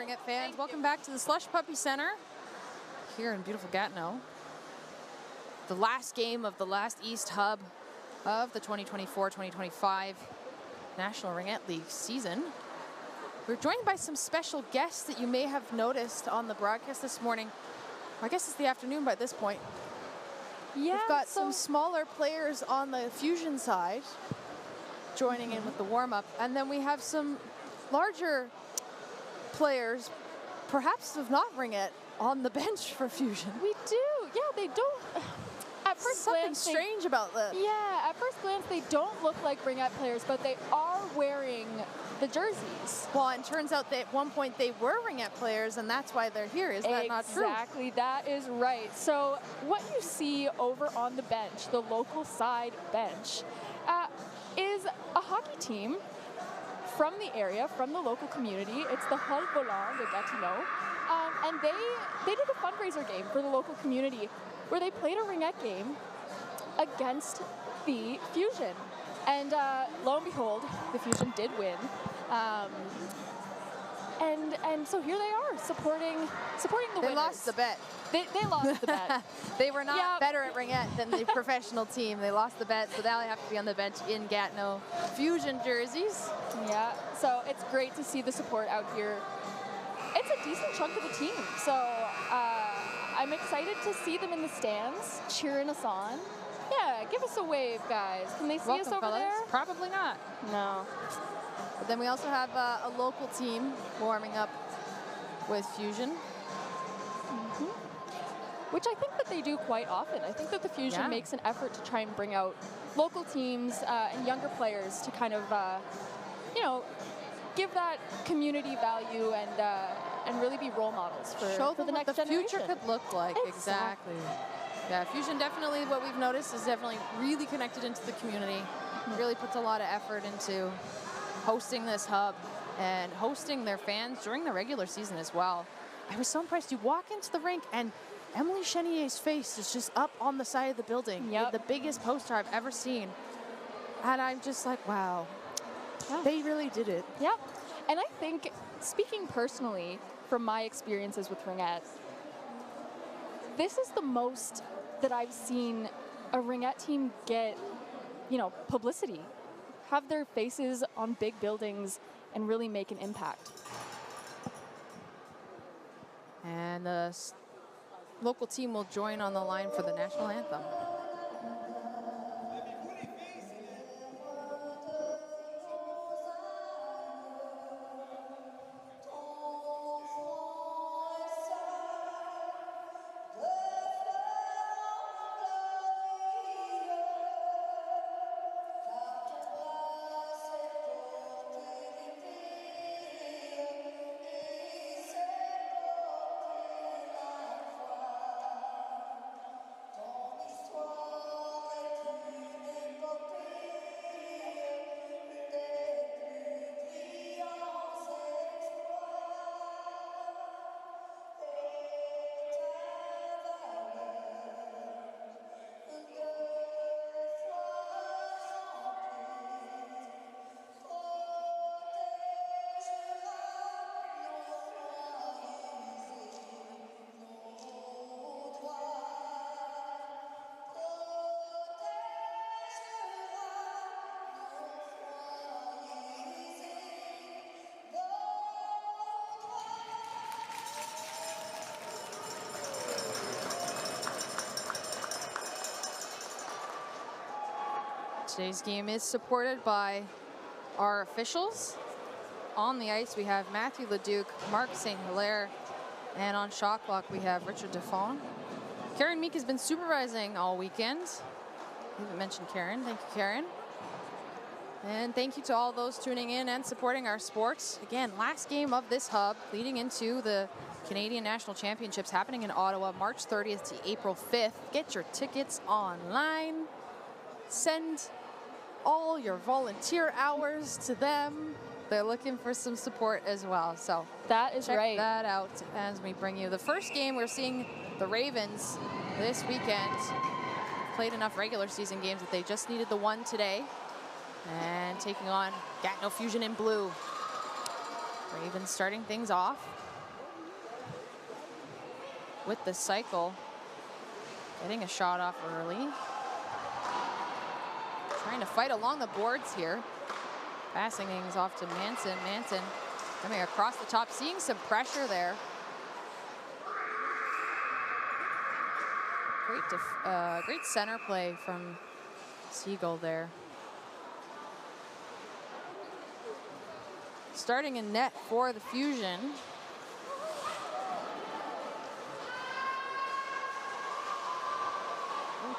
Ringette fans. Welcome back to the Slush Puppy Center here in beautiful Gatineau. The last game of the last East Hub of the 2024-2025 National Ringette League season. We're joined by some special guests that you may have noticed on the broadcast this morning. I guess it's the afternoon by this point. Yeah, we've got some smaller players on the Fusion side joining in with the warm-up, and then we have some larger players, perhaps of not Ringette, on the bench for Fusion. We do. Yeah, they don't. At first Something glance, strange about this. Yeah, at first glance, they don't look like Ringette players, but they are wearing the jerseys. Well, and turns out that at one point they were Ringette players, and that's why they're here. Is that not true? Exactly, that is right. So what you see over on the bench, the local side bench, is a hockey team from the area, from the local community. It's the Hall Volant de Gatineau. And they did a fundraiser game for the local community where they played a Ringette game against the Fusion. And lo and behold, the Fusion did win. And so here they are, supporting the winners. They lost the bet. They lost the bet. They were not better at Ringette than the professional team. They lost the bet, so now they have to be on the bench in Gatineau. Fusion jerseys. Yeah, so it's great to see the support out here. It's a decent chunk of the team, so I'm excited to see them in the stands, cheering us on. Yeah, give us a wave, guys. Can they see us over fellas. there? Probably not. No. But then we also have a local team warming up with Fusion. Which I think that they do quite often. I think that the Fusion makes an effort to try and bring out local teams and younger players to kind of, give that community value and really be role models for the next what the generation. future could look like. Exactly. Yeah, Fusion definitely, what we've noticed, is definitely really connected into the community. Really puts a lot of effort into hosting this hub and hosting their fans during the regular season as well. I was so impressed. You walk into the rink and Emily Chenier's face is just up on the side of the building. Yep. The biggest poster I've ever seen. And I'm just like, wow, they really did it. Yep. And I think, speaking personally from my experiences with Ringette, this is the most that I've seen a Ringette team get, publicity, have their faces on big buildings and really make an impact. And the local team will join on the line for the national anthem. Today's game is supported by our officials. On the ice, we have Matthew Leduc, Mark St. Hilaire, and on shot clock, we have Richard Defon. Karen Meek has been supervising all weekend. I haven't mentioned Karen. Thank you, Karen. And thank you to all those tuning in and supporting our sports. Again, last game of this hub leading into the Canadian National Championships happening in Ottawa, March 30th to April 5th. Get your tickets online. Send all your volunteer hours to them. They're looking for some support as well. So that is check right. that out as we bring you the first game. We're seeing the Ravens this weekend. Played enough regular season games that they just needed the one today. And taking on Gatineau Fusion in blue. Ravens starting things off. with the cycle. Getting a shot off early. Trying to fight along the boards here. Passing things off to Manson. Manson coming across the top, seeing some pressure there. Great center play from Siegel there. Starting in net for the Fusion.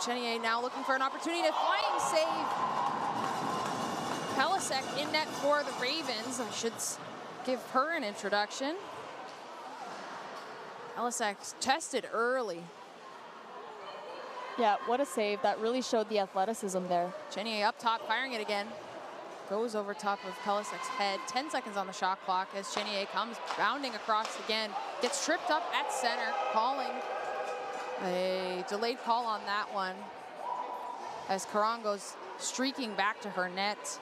Chenier now looking for an opportunity to flying save. Pelisek in net for the Ravens. I should give her an introduction. Pelisek tested early. Yeah, what a save. That really showed the athleticism there. Chenier up top, firing it again. Goes over top of Pelisek's head. 10 seconds on the shot clock as Chenier comes bounding across again. Gets tripped up at center, calling a delayed call on that one as Caron goes streaking back to her net.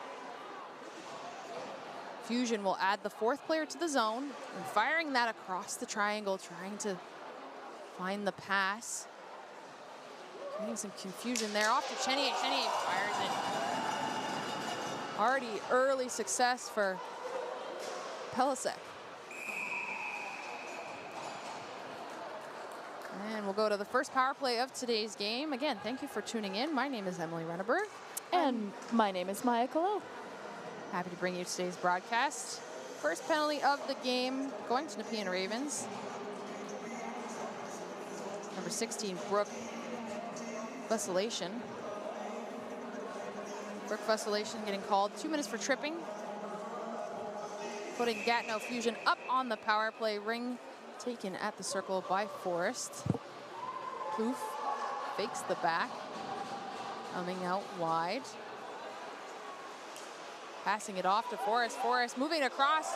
Fusion will add the 4th player to the zone and firing that across the triangle, trying to find the pass. Getting some confusion there. Off to Chenier. Chenier fires it. Already early success for Pelisek. And we'll go to the first power play of today's game. Again, thank you for tuning in. My name is Emily Renneberg. And my name is Maya Kalo. Happy to bring you today's broadcast. First penalty of the game going to Nepean Ravens. Number 16, Brooke Vesselation. Brooke Vesselation getting called. 2 minutes for tripping. Putting Gatineau Fusion up on the power play. Ring taken at the circle by Forrest. Plouffe fakes the back. Coming out wide. Passing it off to Forrest. Forrest moving across.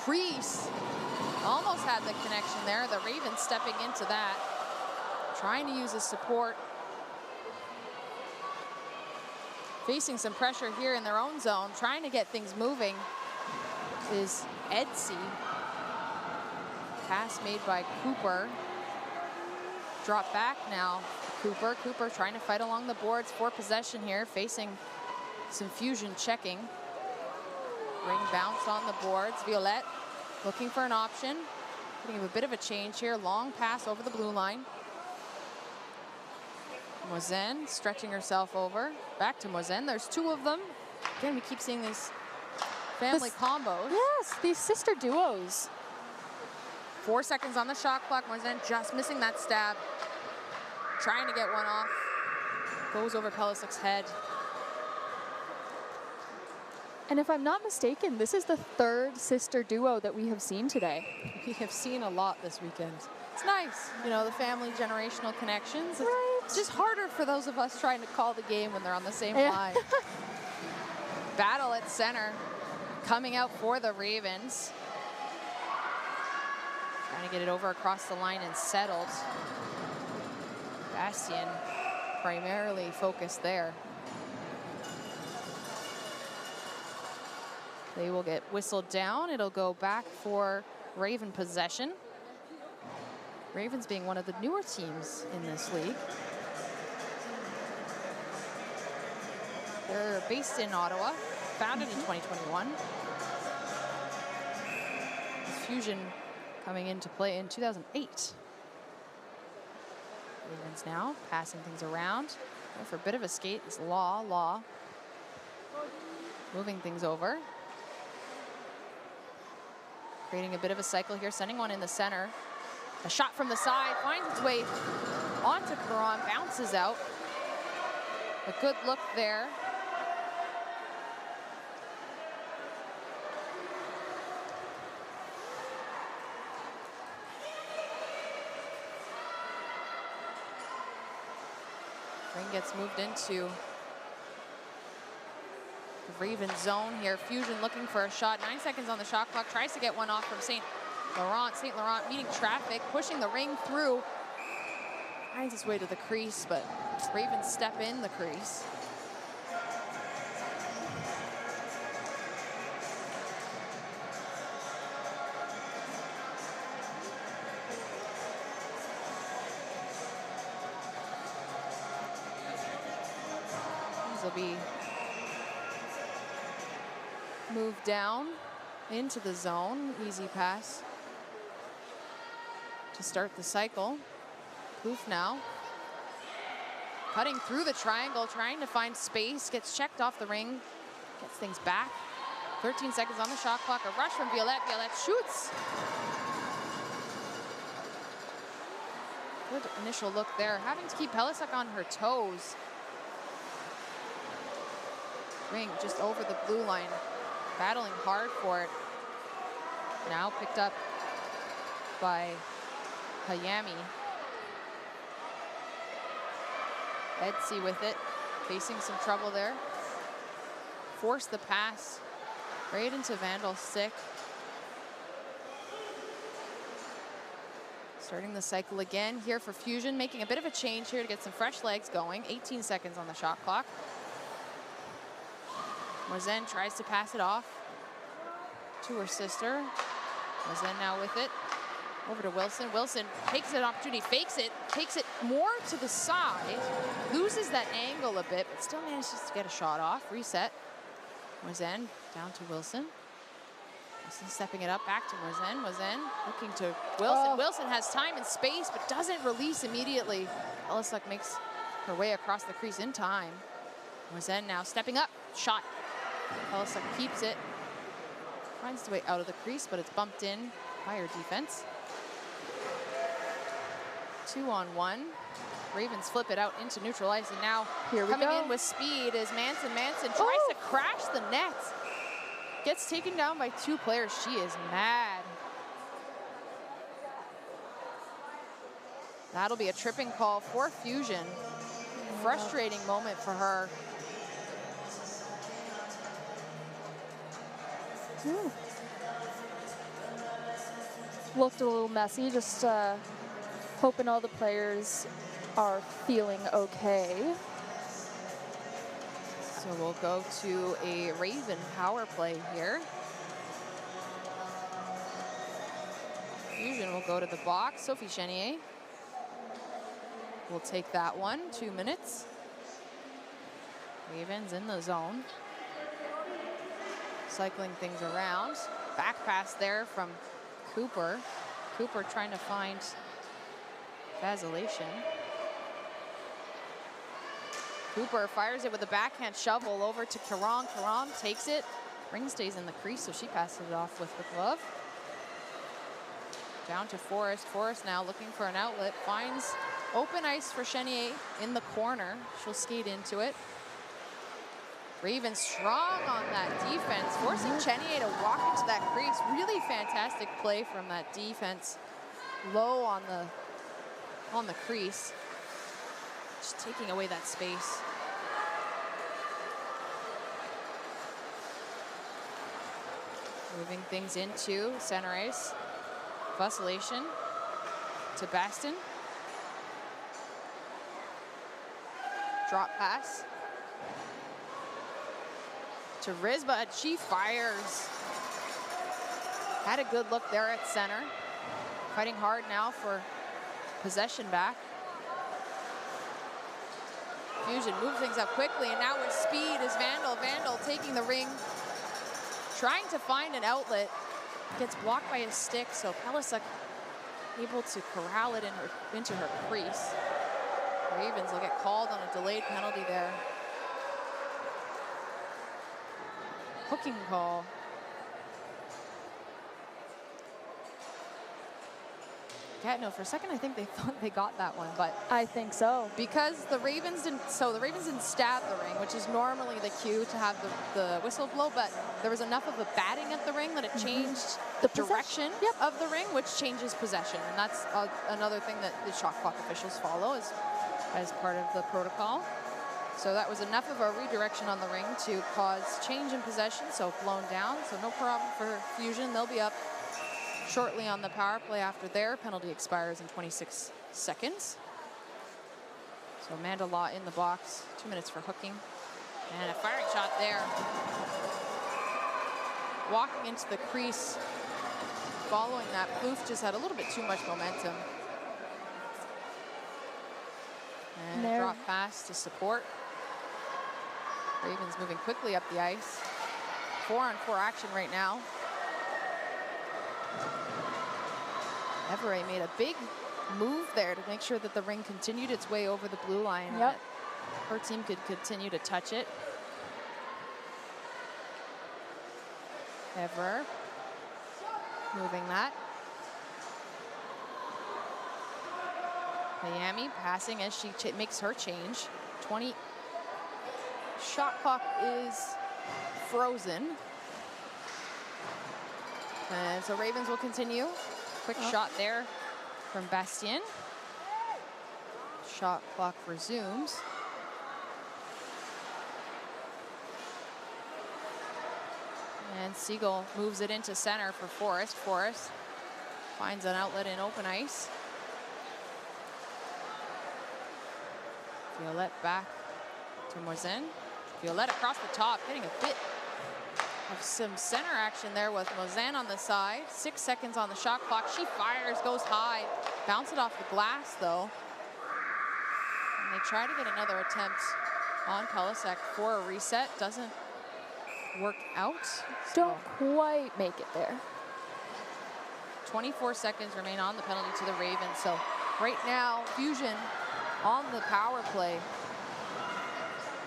Crease. Almost had the connection there. The Ravens stepping into that. Trying to use his support. Facing some pressure here in their own zone. Trying to get things moving is Edsey. Pass made by Cooper. Drop back now. Cooper. Cooper trying to fight along the boards for possession here. Facing some Fusion checking. Ring bounce on the boards. Violette looking for an option. Getting a bit of a change here. Long pass over the blue line. Moisin stretching herself over. Back to Moisin. There's 2 of them. Again, we keep seeing these family combos. Yes, these sister duos. 4 seconds on the shot clock. Moisin just missing that stab. Trying to get one off. Goes over Pelisek's head. And if I'm not mistaken, this is the 3rd sister duo that we have seen today. We have seen a lot this weekend. It's nice, you know, the family generational connections. Right. It's just harder for those of us trying to call the game when they're on the same Yeah. line. Battle at center. Coming out for the Ravens. Trying to get it over across the line and settled. Bastien primarily focused there. They will get whistled down. It'll go back for Raven possession. Ravens being one of the newer teams in this league. They're based in Ottawa, founded in 2021. Fusion coming into play in 2008. Ravens now passing things around. Going for a bit of a skate is Law. Moving things over. Creating a bit of a cycle here, sending one in the center. A shot from the side, finds its way onto Caron, bounces out. A good look there. Ring gets moved into the Raven zone here. Fusion looking for a shot. 9 seconds on the shot clock. Tries to get one off from St. Laurent. St. Laurent meeting traffic, pushing the ring through. Finds his way to the crease, but Ravens step in the crease. Ravens will be moved down into the zone. Easy pass to start the cycle. Poof now. Cutting through the triangle, trying to find space, gets checked off the ring, gets things back. 13 seconds on the shot clock. A rush from Violette. Violette shoots. Good initial look there. Having to keep Pelisek on her toes. Ring just over the blue line. Battling hard for it. Now picked up by Hayami. Etsy with it. Facing some trouble there. Force the pass. Right into Vandal sick. Starting the cycle again here for Fusion, making a bit of a change here to get some fresh legs going. 18 seconds on the shot clock. Moisin tries to pass it off to her sister. Moisin now with it. Over to Wilson. Wilson takes an opportunity, fakes it, takes it more to the side, loses that angle a bit, but still manages to get a shot off. Reset. Moisin down to Wilson. Wilson stepping it up back to Moisin. Moisin looking to Wilson. Wilson has time and space, but doesn't release immediately. Pelisek makes her way across the crease in time. Moisin now stepping up. Shot. Pelisek keeps it. Finds the way out of the crease, but it's bumped in by her defense. 2-on-1. Ravens flip it out into neutral ice, and now coming in with speed is Manson. Manson tries to crash the net. Gets taken down by 2 players. She is mad. That'll be a tripping call for Fusion. Frustrating moment for her. Looked a little messy, just hoping all the players are feeling okay. So we'll go to a Raven power play here. Fusion will go to the box. Sophie Chenier will take that one. 2 minutes. Ravens in the zone. Cycling things around. Back pass there from Cooper. Cooper trying to find Vacillation. Cooper fires it with a backhand shovel over to Karan. Karan takes it. Ring stays in the crease, so she passes it off with her glove. Down to Forrest. Forrest now looking for an outlet. Finds open ice for Chenier in the corner. She'll skate into it. Ravens strong on that defense, forcing Chenier to walk into that crease. Really fantastic play from that defense. Low on the crease. Just taking away that space. Moving things into center ice. Vacillation to Baston. Drop pass to Rizba. She fires. Had a good look there at center. Fighting hard now for possession back. Fusion move things up quickly, and now with speed is Vandal. Vandal taking the ring, trying to find an outlet. Gets blocked by his stick, so Pelisek able to corral it into her crease. Ravens will get called on a delayed penalty there. Hooking call. Gatineau, for a second, I think they thought they got that one, but I think so. because the Ravens didn't stab the ring, which is normally the cue to have the whistle blow, but there was enough of a batting at the ring that it changed the direction of the ring, which changes possession, and that's another thing that the shot clock officials follow as part of the protocol. So that was enough of a redirection on the ring to cause change in possession, so blown down, so no problem for Fusion. They'll be up shortly on the power play after their penalty expires in 26 seconds. So Amanda Law in the box, 2 minutes for hooking. And a firing shot there. Walking into the crease. Following that, Plouffe just had a little bit too much momentum. And drop pass to support. Ravens moving quickly up the ice. 4-on-4 action right now. Everett made a big move there to make sure that the ring continued its way over the blue line. Yep. And that her team could continue to touch it. Everett moving that. Miami passing as she makes her change. 20. Shot clock is frozen. And so Ravens will continue. Quick shot there from Bastien. Shot clock resumes. And Siegel moves it into center for Forrest. Forrest finds an outlet in open ice. Violette back to Moisin. Violette across the top, getting a bit of some center action there with Moisin on the side. 6 seconds on the shot clock. She fires, goes high. Bounce it off the glass though. And they try to get another attempt on Pelisek for a reset. Doesn't work out. Don't quite make it there. 24 seconds remain on the penalty to the Ravens. So right now, Fusion on the power play.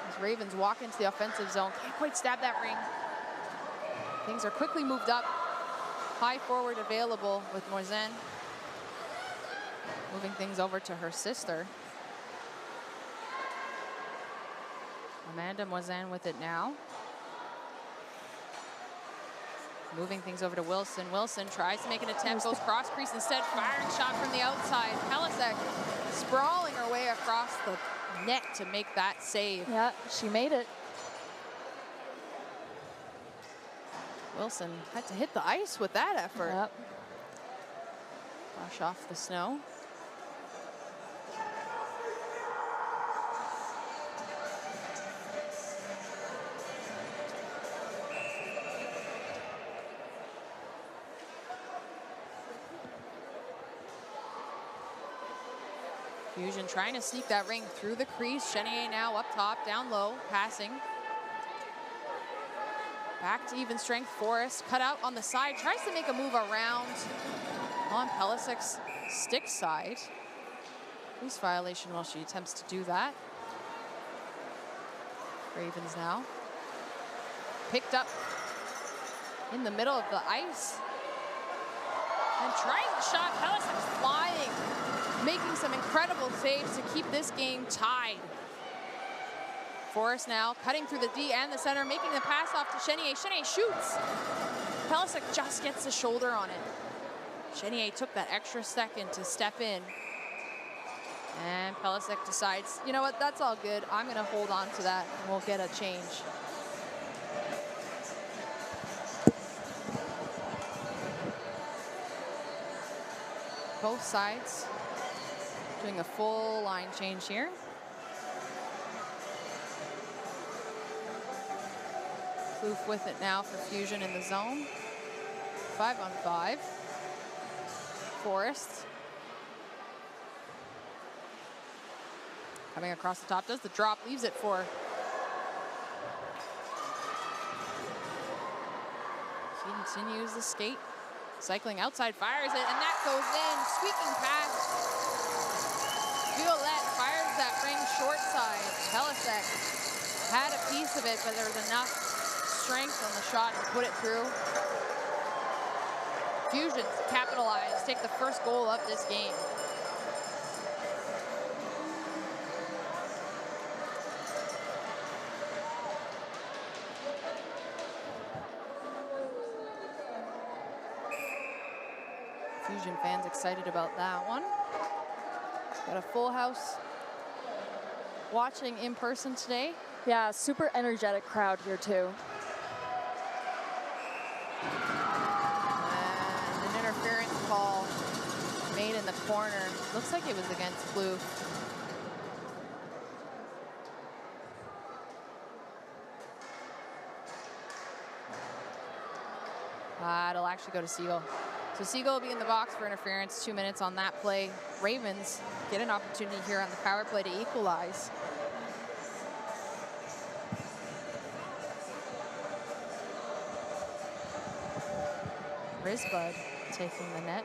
As Ravens walk into the offensive zone, can't quite stab that ring. Things are quickly moved up. High forward available with Moisin. Moving things over to her sister. Amanda Moisin with it now. Moving things over to Wilson. Wilson tries to make an attempt, goes cross crease instead, firing shot from the outside. Pelisek sprawling her way across the net to make that save. Yeah, she made it. Wilson had to hit the ice with that effort. Yep. Brush off the snow. Fusion trying to sneak that ring through the crease. Chenier now up top, down low, passing. Back to even strength. Forrest cut out on the side, tries to make a move around on Pelisek's stick side. Loose violation while she attempts to do that. Ravens now. Picked up in the middle of the ice. And trying the shot, Pelisek's flying, making some incredible saves to keep this game tied. Forrest now cutting through the D and the center, making the pass off to Chenier. Chenier shoots. Pelisek just gets the shoulder on it. Chenier took that extra second to step in. And Pelisek decides, you know what, that's all good. I'm gonna hold on to that and we'll get a change. Both sides doing a full line change here. Kloof with it now for Fusion in the zone. 5-on-5. Forrest. Coming across the top, does the drop, leaves it for. He continues the skate. Cycling outside, fires it, and that goes in. Squeaking past. Violette fires that ring short side. Pelisek had a piece of it, but there was enough strength on the shot to put it through. Fusion capitalize, take the first goal of this game. Fusion fans excited about that one. Got a full house watching in person today. Yeah, super energetic crowd here too. And an interference call made in the corner. Looks like it was against Kloof. It'll actually go to Siegel. So Siegel will be in the box for interference. 2 minutes on that play. Ravens get an opportunity here on the power play to equalize. Risbud taking the net.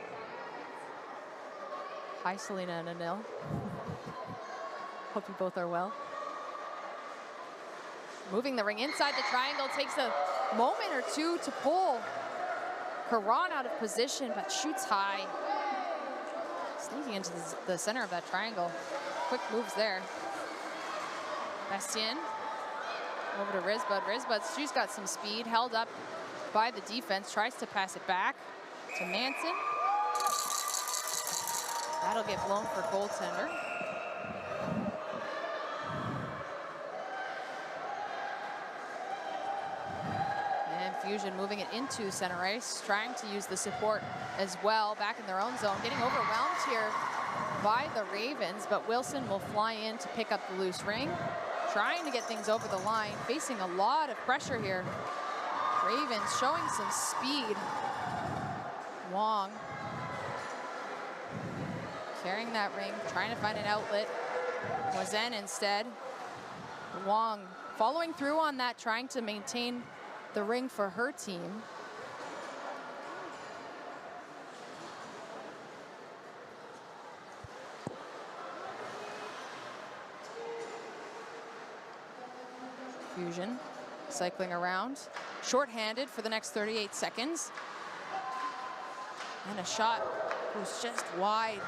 Hi, Selena and Anil. Hope you both are well. Moving the ring inside the triangle, takes a moment or two to pull Karan out of position, but shoots high. Sneaking into the center of that triangle. Quick moves there. Bastien over to Risbud. Risbud, she's got some speed, held up by the defense, tries to pass it back to Manson. That'll get blown for goaltender. And Fusion moving it into center ice, trying to use the support as well, back in their own zone, getting overwhelmed here by the Ravens, but Wilson will fly in to pick up the loose ring, trying to get things over the line, facing a lot of pressure here. Ravens showing some speed. Wong carrying that ring, trying to find an outlet. Moisin instead. Wong following through on that, trying to maintain the ring for her team. Fusion cycling around, shorthanded for the next 38 seconds. And a shot goes just wide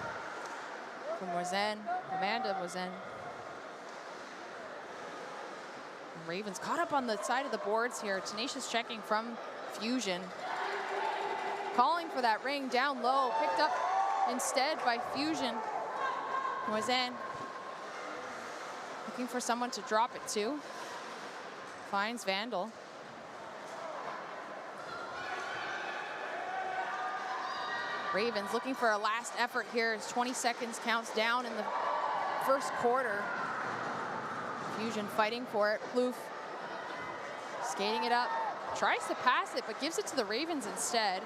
from Moisin, Amanda Moisin. Ravens caught up on the side of the boards here. Tenacious checking from Fusion. Calling for that ring down low, picked up instead by Fusion. Moisin looking for someone to drop it to. Finds Vandal. Ravens looking for a last effort here as 20 seconds counts down in the first quarter. Fusion fighting for it. Plouffe skating it up. Tries to pass it, but gives it to the Ravens instead.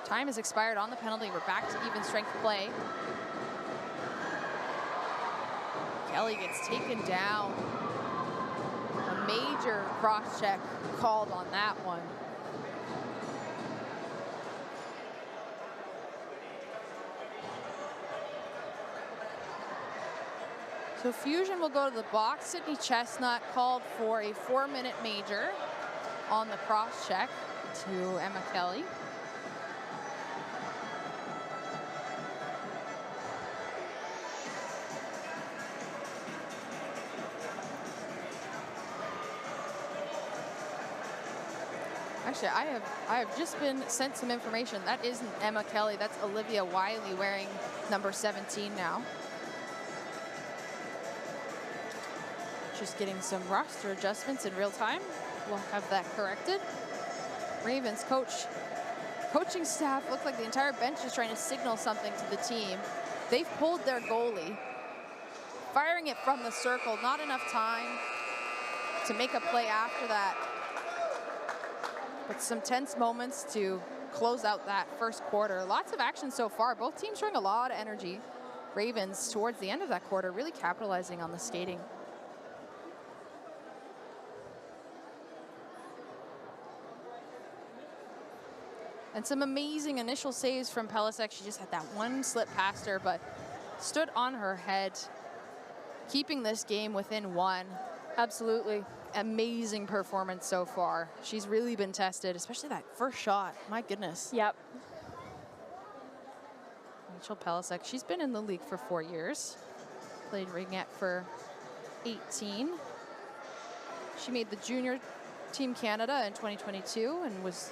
Time has expired on the penalty. We're back to even strength play. Kelly gets taken down. A major cross-check called on that one. So Fusion will go to the box. Sydney Chestnut called for a 4-minute major on the cross-check to Emma Kelly. Actually, I have just been sent some information. That isn't Emma Kelly. That's Olivia Wiley wearing number 17 now. Just getting some roster adjustments in real time. We'll have that corrected. Ravens coaching staff, looks like the entire bench is trying to signal something to the team. They've pulled their goalie, firing it from the circle. Not enough time to make a play after that. But some tense moments to close out that first quarter. Lots of action so far. Both teams showing a lot of energy. Ravens towards the end of that quarter really capitalizing on the skating. And some amazing initial saves from Pelisek. She just had that one slip past her, but stood on her head, keeping this game within one. Absolutely amazing performance so far. She's really been tested, especially that first shot. My goodness. Yep. Rachel Pelisek, she's been in the league for 4 years. Played ringette for 18. She made the junior Team Canada in 2022 and was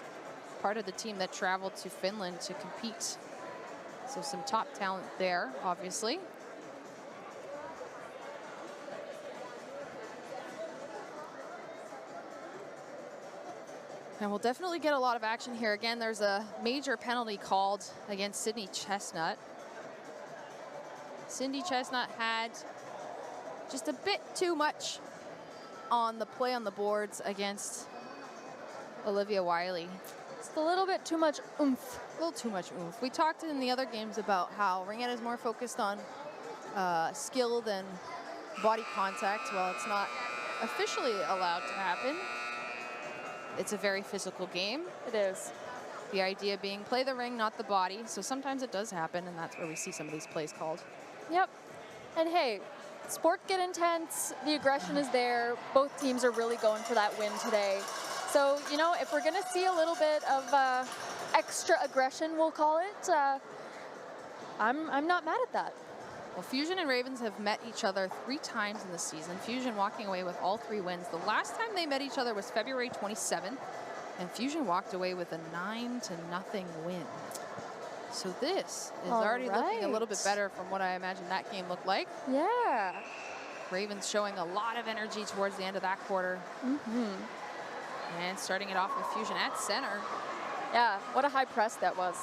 part of the team that traveled to Finland to compete. So some top talent there, obviously. And we'll definitely get a lot of action here. Again, there's a major penalty called against Sydney Chestnut. Cindy Chestnut had just a bit too much on the play on the boards against Olivia Wiley. Just a little bit too much oomph. A little too much oomph. We talked in the other games about how ringette is more focused on skill than body contact. Well, it's not officially allowed to happen. It's a very physical game. It is. The idea being play the ring, not the body. So sometimes it does happen, and that's where we see some of these plays called. Yep. And hey, sports get intense. The aggression is there. Both teams are really going for that win today. So, you know, if we're going to see a little bit of extra aggression, we'll call it, I'm not mad at that. Well, Fusion and Ravens have met each other 3 times in the season. Fusion walking away with all 3 wins. The last time they met each other was February 27th, and Fusion walked away with a 9-0 win. So this is already looking a little bit better from what I imagined that game looked like. Yeah. Ravens showing a lot of energy towards the end of that quarter. And starting it off with Fusion at center. Yeah, what a high press that was.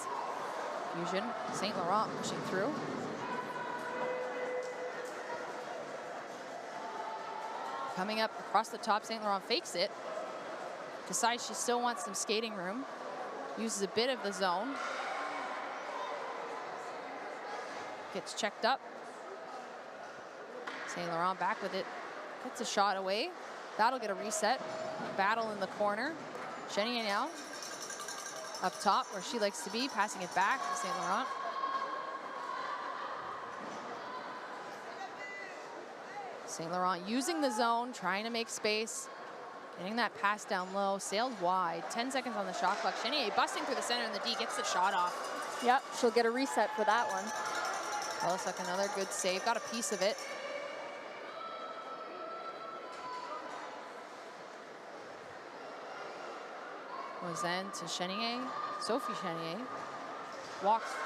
Fusion, St. Laurent pushing through. Coming up across the top, St. Laurent fakes it. Decides she still wants some skating room. Uses a bit of the zone. Gets checked up. St. Laurent back with it. Gets a shot away. That'll get a reset. Battle in the corner. Chenier now up top where she likes to be, passing it back to St. Laurent. St. Laurent using the zone, trying to make space. Getting that pass down low, sailed wide. 10 seconds on the shot clock. Chenier busting through the center in the D, gets the shot off. Yep, she'll get a reset for that one. Pellisak, another good save, got a piece of it. Moisin to Chenier, Sophie Chenier.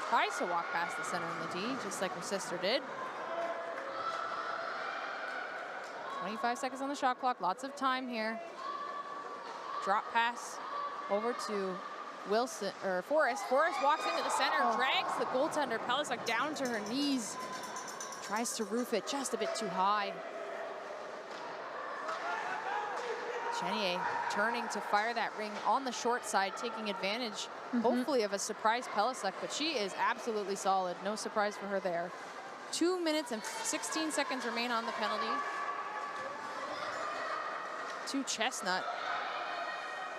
Tries to walk past the center in the D, just like her sister did. 25 seconds on the shot clock, lots of time here. Drop pass over to Wilson, or Forrest. Forrest walks into the center, drags the goaltender, Pellisak, down to her knees. Tries to roof it just a bit too high. Chenier turning to fire that ring on the short side, taking advantage, hopefully, of a surprise Pellisak, but she is absolutely solid. No surprise for her there. 2 minutes and 16 seconds remain on the penalty. To Chestnut.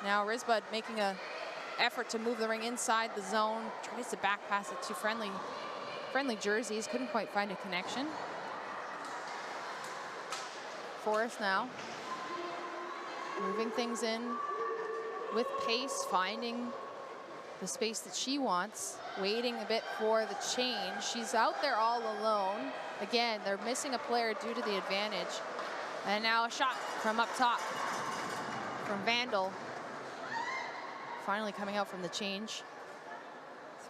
Now Risbud making a effort to move the ring inside the zone, tries to back pass it to friendly jerseys, couldn't quite find a connection. Forrest now moving things in with pace, finding the space that she wants, waiting a bit for the change. She's out there all alone. Again, they're missing a player due to the advantage. And now a shot from up top from Vandal. Finally coming out from the change.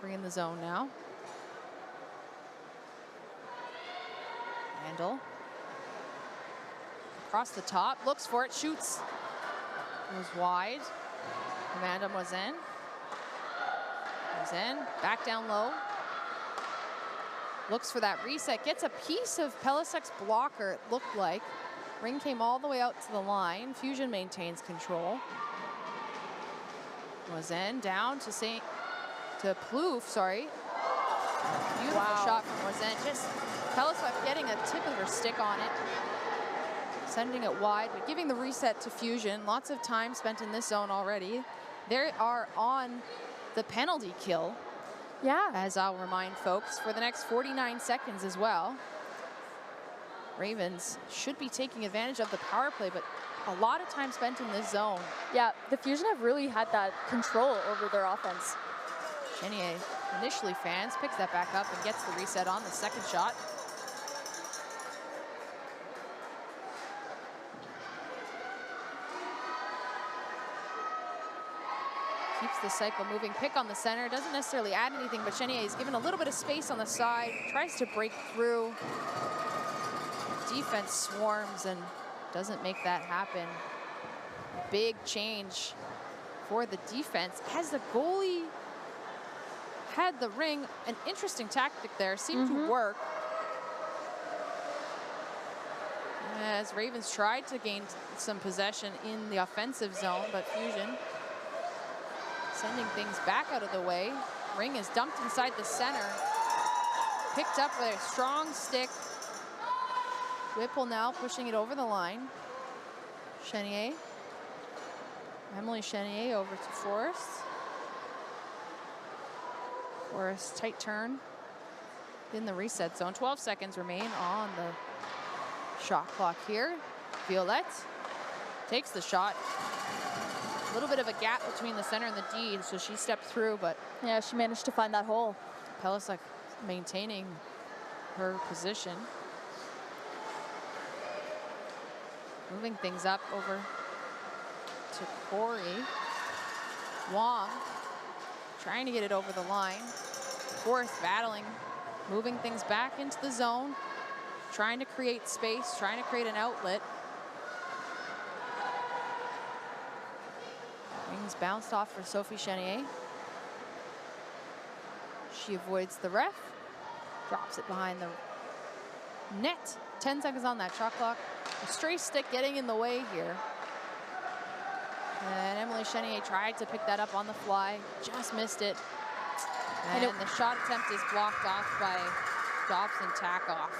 3 in the zone now. Vandal. Across the top, looks for it, shoots. Goes wide. Amanda Moisin. Moisin, back down low. Looks for that reset, gets a piece of Pellisak's blocker, it looked like. Ring came all the way out to the line. Fusion maintains control. Moisin down to Plouffe, sorry. Beautiful shot from Moisin. Just Pellisak getting a tip of her stick on it. Sending it wide, but giving the reset to Fusion. Lots of time spent in this zone already. They are on the penalty kill. Yeah. As I'll remind folks, for the next 49 seconds as well. Ravens should be taking advantage of the power play, but a lot of time spent in this zone. Yeah, the Fusion have really had that control over their offense. Chenier initially fans, picks that back up and gets the reset on the second shot. Keeps the cycle moving. Pick on the center, doesn't necessarily add anything, but Chenier is given a little bit of space on the side, tries to break through. Defense swarms and doesn't make that happen. Big change for the defense as the goalie had the ring. An interesting tactic there, seemed to work. As Ravens tried to gain some possession in the offensive zone, but Fusion sending things back out of the way. Ring is dumped inside the center. Picked up with a strong stick. Whipple now pushing it over the line. Chenier. Emily Chenier over to Forrest. Forrest, tight turn in the reset zone. 12 seconds remain on the shot clock here. Violette takes the shot. A little bit of a gap between the center and the D, so she stepped through, but Yeah, she managed to find that hole. Pelisic maintaining her position. Moving things up over to Corey. Wong trying to get it over the line. Forrest battling, moving things back into the zone, trying to create space, trying to create an outlet. Rings bounced off for Sophie Chenier. She avoids the ref, drops it behind the net. 10 seconds on that shot clock. A stray stick getting in the way here. And Emily Chenier tried to pick that up on the fly, just missed it. And the shot attempt is blocked off by Dobson Takeoff.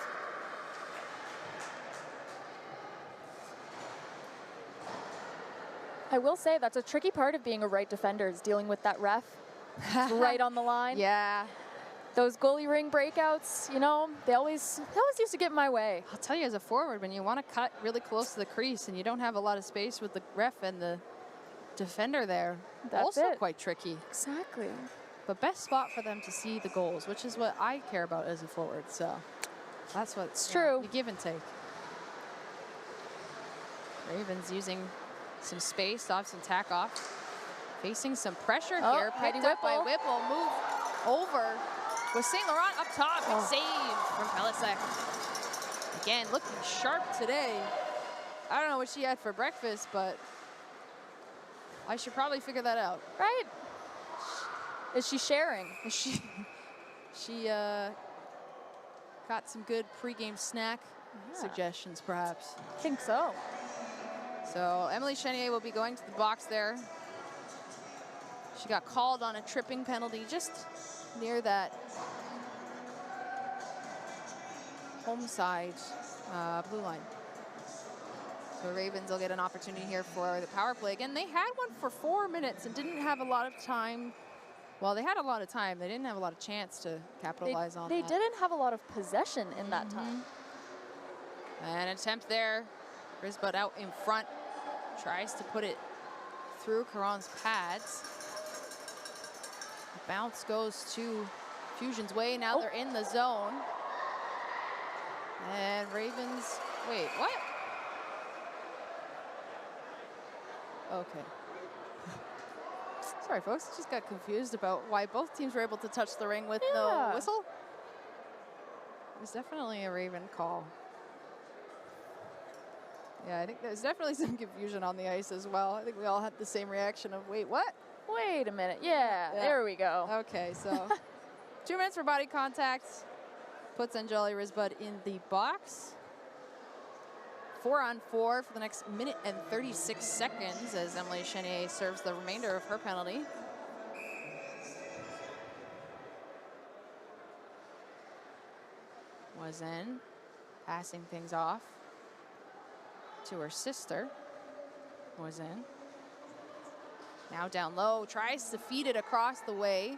I will say that's a tricky part of being a right defender, is dealing with that ref. It's right on the line. Yeah. Those goalie ring breakouts, you know, they always used to get in my way. I'll tell you, as a forward, when you want to cut really close to the crease and you don't have a lot of space with the ref and the defender there, That's also it. quite tricky. Exactly. But best spot for them to see the goals, which is what I care about as a forward. So that's what's true. You give and take. Ravens using some space, Dobson Takeoff, facing some pressure here. Picked up by Whipple, move over with St. Laurent up top. Big save from Pelisic. Again, looking sharp today. I don't know what she had for breakfast, but I should probably figure that out. Right? Is she sharing? She got some good pregame snack suggestions, perhaps. I think so. So Emily Chenier will be going to the box there. She got called on a tripping penalty just near that home side blue line. So Ravens will get an opportunity here for the power play. Again, they had one for 4 minutes and didn't have a lot of time. Well, they had a lot of time. They didn't have a lot of chance to capitalize on that. They didn't have a lot of possession in that time. An attempt there. Risbud out in front. Tries to put it through Caron's pads. The bounce goes to Fusion's way. Now they're in the zone. And Ravens, wait, what? Okay. Sorry, folks, just got confused about why both teams were able to touch the ring with no whistle. It was definitely a Raven call. Yeah, I think there's definitely some confusion on the ice as well. I think we all had the same reaction of, wait, what? Wait a minute. Yeah, there we go. Okay, so 2 minutes for body contact. Puts Anjali Risbud in the box. 4-on-4 for the next minute and 36 seconds as Emily Chenier serves the remainder of her penalty. Was in, passing things off to her sister. Was in. Now down low, tries to feed it across the way.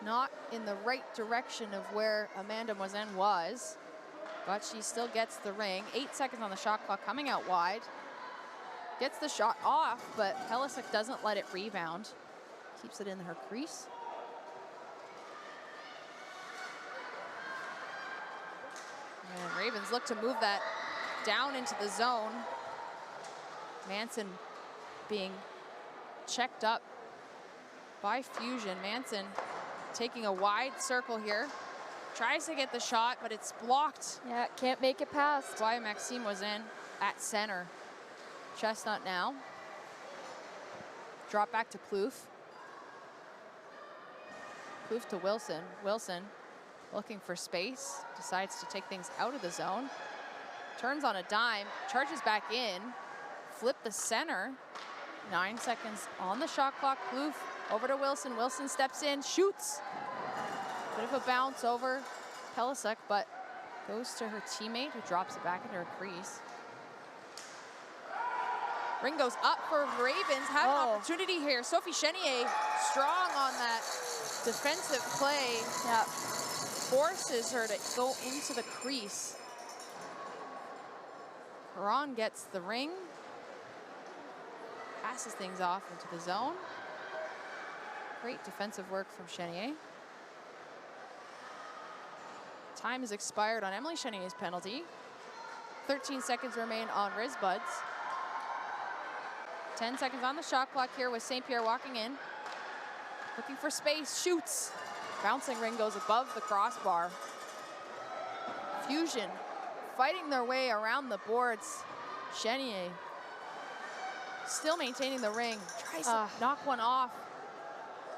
Not in the right direction of where Amanda Moisin was, but she still gets the ring. 8 seconds on the shot clock, coming out wide. Gets the shot off, but Pelisic doesn't let it rebound. Keeps it in her crease. And Ravens look to move that down into the zone. Manson being checked up by Fusion. Manson taking a wide circle here. Tries to get the shot, but it's blocked. Yeah, can't make it past. Why Maxime was in at center. Chestnut now. Drop back to Plouffe. Plouffe to Wilson. Wilson looking for space. Decides to take things out of the zone. Turns on a dime. Charges back in. Flip the center. 9 seconds on the shot clock. Plouffe over to Wilson. Wilson steps in, shoots. Bit of a bounce over Pelisic, but goes to her teammate who drops it back into her crease. Ring goes up for Ravens. Have an opportunity here. Sophie Chenier strong on that defensive play. Yeah. Forces her to go into the crease. Caron gets the ring. Passes things off into the zone. Great defensive work from Chenier. Time has expired on Emily Chenier's penalty. 13 seconds remain on Risbud's. 10 seconds on the shot clock here with St. Pierre walking in. Looking for space, shoots. Bouncing ring goes above the crossbar. Fusion fighting their way around the boards. Chenier still maintaining the ring. Tries to knock one off.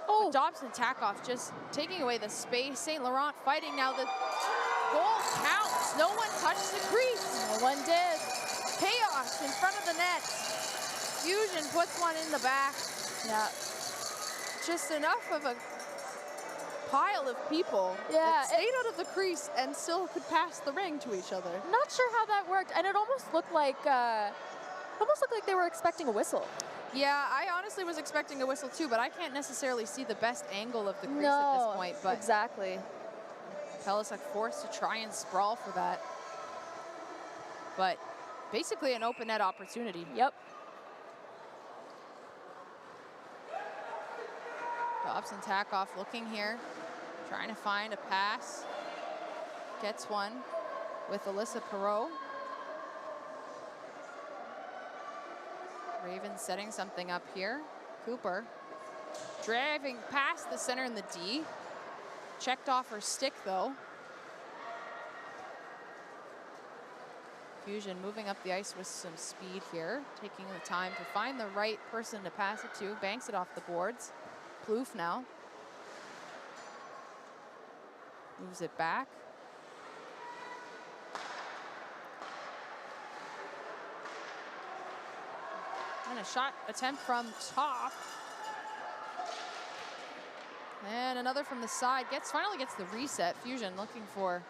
Oh, Dobson Takoff just taking away the space. St. Laurent fighting now. The goal counts. No one touched the crease. No one did. Chaos in front of the net. Fusion puts one in the back. Yeah. Just enough of a pile of people that stayed out of the crease and still could pass the ring to each other. Not sure how that worked, and it almost looked like they were expecting a whistle. Yeah, I honestly was expecting a whistle too, but I can't necessarily see the best angle of the crease at this point. But exactly. Pellissick forced to try and sprawl for that. But basically an open net opportunity. Yep. Dobson Takoff looking here, trying to find a pass. Gets one with Alyssa Perot. Ravens setting something up here. Cooper driving past the center in the D. Checked off her stick though. Fusion moving up the ice with some speed here, taking the time to find the right person to pass it to. Banks it off the boards. Plouffe now. Moves it back. And a shot attempt from top. And another from the side. Finally gets the reset. Fusion looking for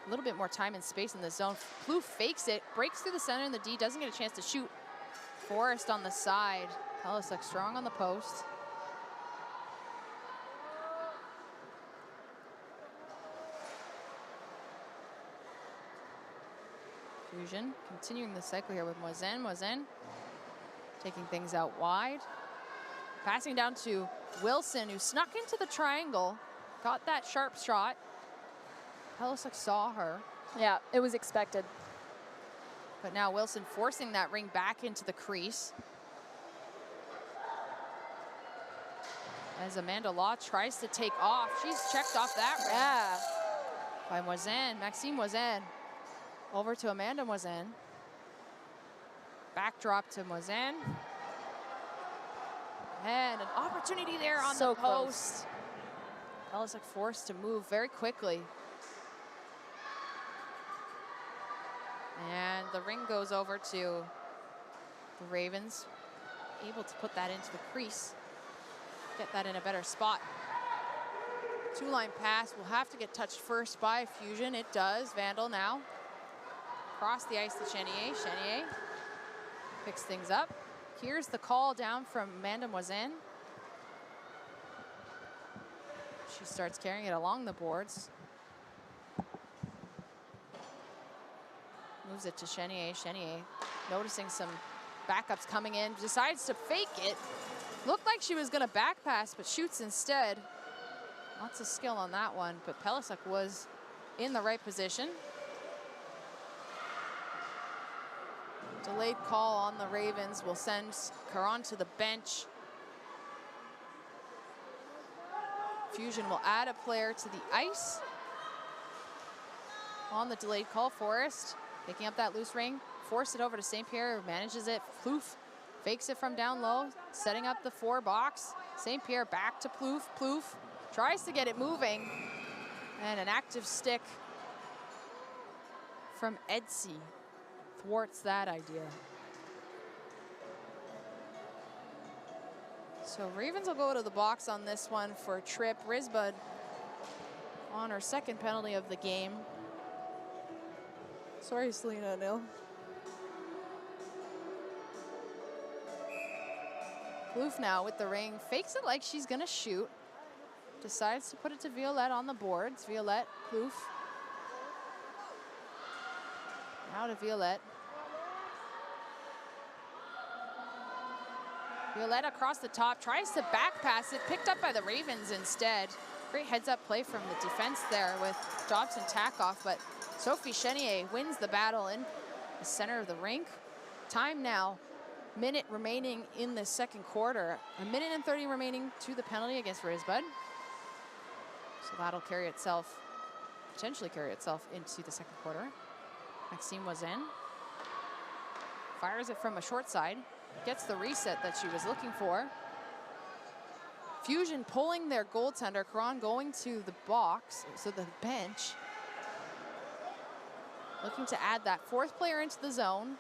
a little bit more time and space in the zone. Plouffe fakes it, breaks through the center in the D, doesn't get a chance to shoot. Forrest on the side. Pellissick strong on the post. Fusion continuing the cycle here with Moisin. Moisin taking things out wide. Passing down to Wilson, who snuck into the triangle. Got that sharp shot. Pellissick saw her. Yeah, it was expected. But now Wilson forcing that ring back into the crease. As Amanda Law tries to take off. She's checked off that ring. Yeah. By Moisin, Maxime Moisin. Over to Amanda Moisin. Backdrop to Moisin. And an opportunity there on the post. Pellissick forced to move very quickly. And the ring goes over to the Ravens. Able to put that into the crease. Get that in a better spot. Two-line pass will have to get touched first by Fusion. It does. Vandal now. Across the ice to Chenier. Chenier picks things up. Here's the call down from Amanda Moisin. She starts carrying it along the boards. Moves it to Chenier. Chenier noticing some backups coming in. Decides to fake it. Looked like she was going to back pass, but shoots instead. Lots of skill on that one, but Pellissick was in the right position. Delayed call on the Ravens will send Caron to the bench. Fusion will add a player to the ice. On the delayed call, Forrest picking up that loose ring. Force it over to St. Pierre, who manages it. Plouffe fakes it from down low, setting up the 4 box. St. Pierre back to Plouffe. Plouffe tries to get it moving. And an active stick from Edsey thwarts that idea. So Ravens will go to the box on this one for a trip. Risbud on her second penalty of the game. Sorry, Selena O'Neill. Kloof now with the ring, fakes it like she's gonna shoot. Decides to put it to Violette on the boards. Violette, Kloof. Now to Violette. Violette across the top, tries to back pass it, picked up by the Ravens instead. Great heads-up play from the defense there with Dobson tack-off, but Sophie Chenier wins the battle in the center of the rink. Time now, minute remaining in the second quarter. 1:30 remaining to the penalty against Rosebud. So that'll potentially carry itself into the second quarter. Maxime was in. Fires it from a short side. Gets the reset that she was looking for. Fusion pulling their goaltender. Caron going to the box, so the bench. Looking to add that fourth player into the zone.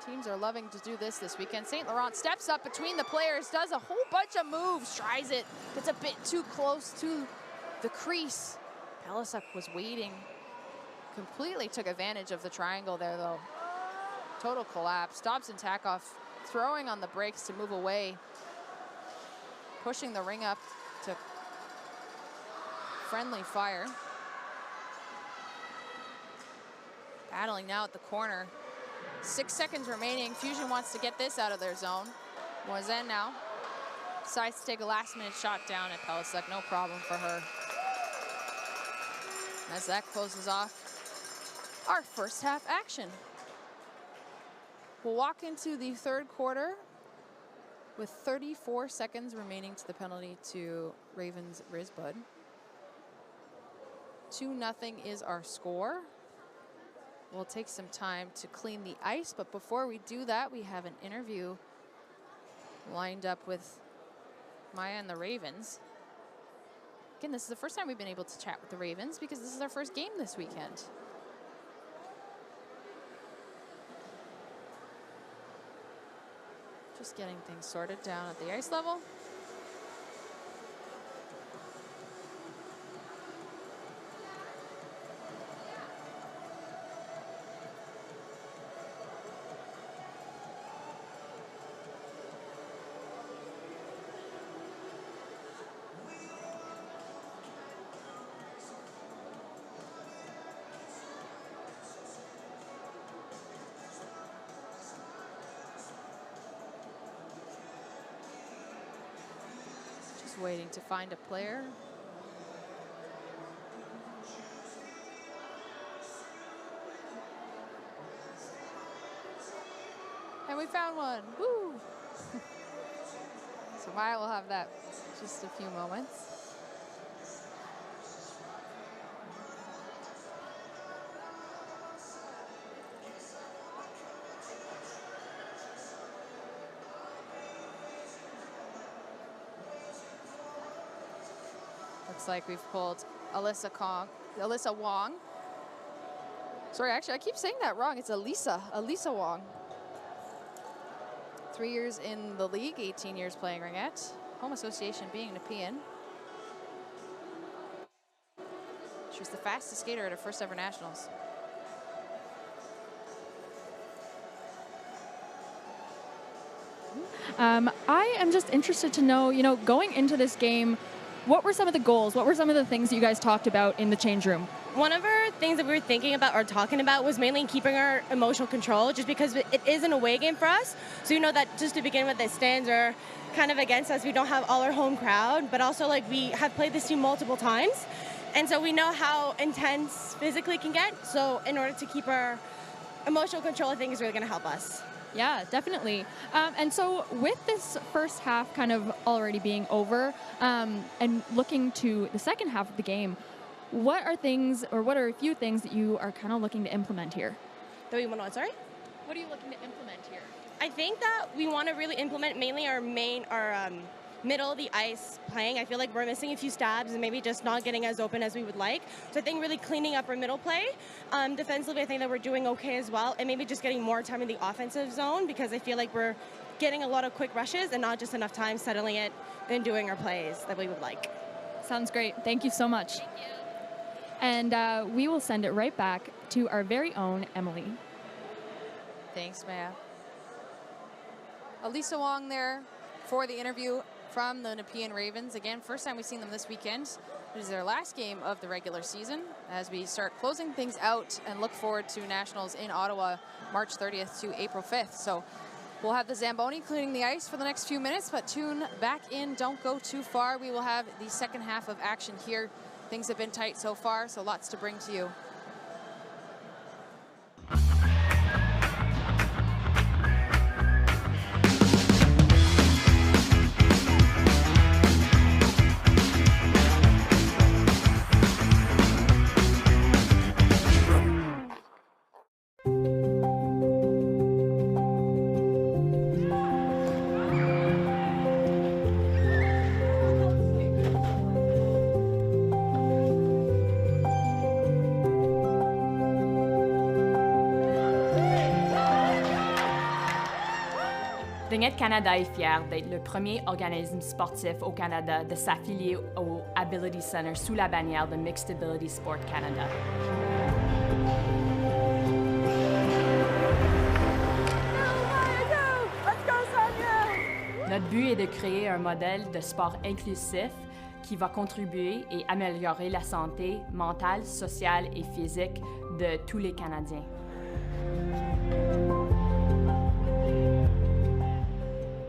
Teams are loving to do this weekend. St. Laurent steps up between the players, does a whole bunch of moves, tries it, gets a bit too close to the crease. Pelisuk was waiting. Completely took advantage of the triangle there, though. Total collapse. Dobson tack-off, throwing on the brakes to move away. Pushing the ring up to friendly fire. Battling now at the corner. 6 seconds remaining. Fusion wants to get this out of their zone. Moisin now decides to take a last-minute shot down at Pelisuk. No problem for her. As that closes off our first half action. We'll walk into the third quarter with 34 seconds remaining to the penalty to Ravens Rosebud. 2-0 is our score. We'll take some time to clean the ice, but before we do that, we have an interview lined up with Maya and the Ravens. Again, this is the first time we've been able to chat with the Ravens because this is our first game this weekend. Just getting things sorted down at the ice level. Waiting to find a player. And we found one. Woo! So Maya will have that in just a few moments. Looks like we've pulled Alyssa Wong. Sorry, actually, I keep saying that wrong. It's Elisa Wong. 3 years in the league, 18 years playing ringette. Home association being Nepean. She was the fastest skater at her first ever nationals. I am just interested to know, going into this game, what were some of the goals? What were some of the things that you guys talked about in the change room? One of our things that we were thinking about or talking about was mainly keeping our emotional control, just because it is an away game for us. So that just to begin with, the stands are kind of against us. We don't have all our home crowd, but also we have played this team multiple times. And so we know how intense physically it can get. So in order to keep our emotional control, I think is really going to help us. Yeah, definitely. And so with this first half kind of already being over and looking to the second half of the game, what are a few things that you are kind of looking to implement here? That we want to, sorry? What are you looking to implement here? I think that we want to really implement mainly our middle of the ice playing. I feel like we're missing a few stabs and maybe just not getting as open as we would like. So I think really cleaning up our middle play. Defensively, I think that we're doing okay as well, and maybe just getting more time in the offensive zone, because I feel like we're getting a lot of quick rushes and not just enough time settling it and doing our plays that we would like. Sounds great. Thank you so much. Thank you. And we will send it right back to our very own Emily. Thanks, Maya. Elisa Wong there for the interview from the Nepean Ravens. Again, first time we've seen them this weekend. It is their last game of the regular season as we start closing things out and look forward to Nationals in Ottawa, March 30th to April 5th. So we'll have the Zamboni cleaning the ice for the next few minutes, but tune back in, don't go too far. We will have the second half of action here. Things have been tight so far, so lots to bring to you. Ringette Canada est fier d'être le premier organisme sportif au Canada de s'affilier au Ability Center sous la bannière de Mixed Ability Sport Canada. Notre but est de créer un modèle de sport inclusif qui va contribuer et améliorer la santé mentale, sociale et physique de tous les Canadiens.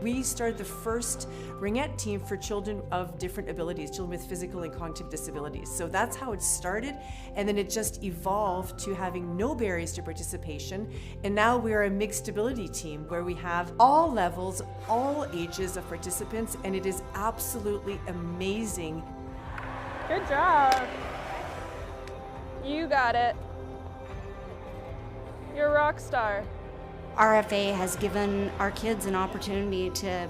We started the first ringette team for children of different abilities, children with physical and cognitive disabilities. So that's how it started, and then it just evolved to having no barriers to participation. And now we're a mixed ability team where we have all levels, all ages of participants, and it is absolutely amazing. Good job. You got it. You're a rock star. RFA has given our kids an opportunity to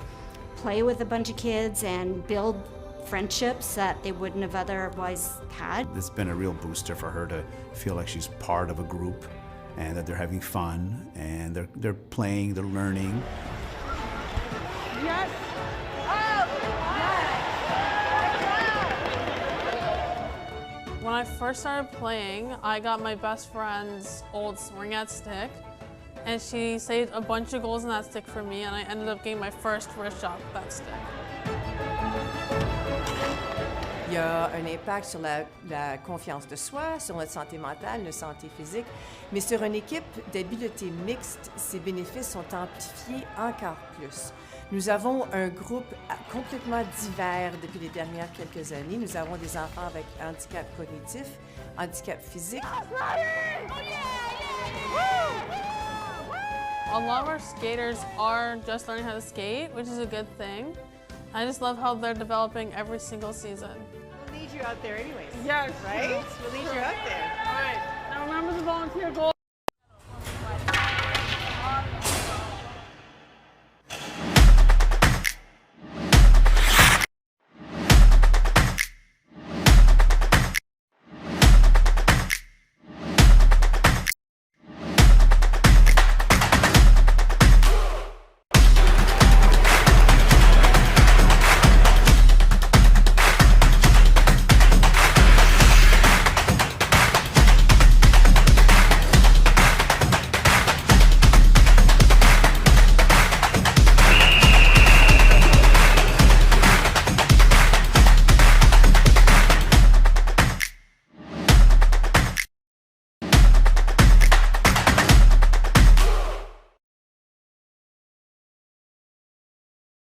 play with a bunch of kids and build friendships that they wouldn't have otherwise had. It's been a real booster for her to feel like she's part of a group and that they're having fun and they're playing, they're learning. Yes. When I first started playing, I got my best friend's old ringette stick, and she saved a bunch of goals in that stick for me, and I ended up getting my first wrist shot with that stick. Il y a un impact sur la confiance de soi, sur notre santé mentale, notre santé physique, mais sur une équipe d'habileté mixte, ces bénéfices sont amplifiés encore plus. Nous avons un groupe complètement divers depuis les dernières quelques années. Nous avons des enfants avec handicap cognitif, handicap physique. A lot of our skaters are just learning how to skate, which is a good thing. I just love how they're developing every single season. We'll need you out there anyways. Yes. Right? We'll need you out there. All right. Now remember the volunteer goal.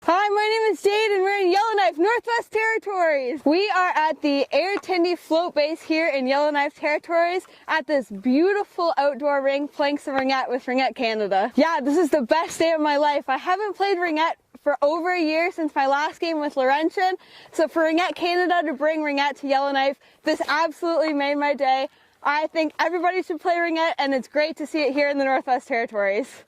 Hi, my name is Jade and we're in Yellowknife, Northwest Territories. We are at the Air Tindy float base here in Yellowknife Territories at this beautiful outdoor rink playing some ringette with Ringette Canada. Yeah, this is the best day of my life. I haven't played ringette for over a year since my last game with Laurentian. So for Ringette Canada to bring ringette to Yellowknife, this absolutely made my day. I think everybody should play ringette and it's great to see it here in the Northwest Territories.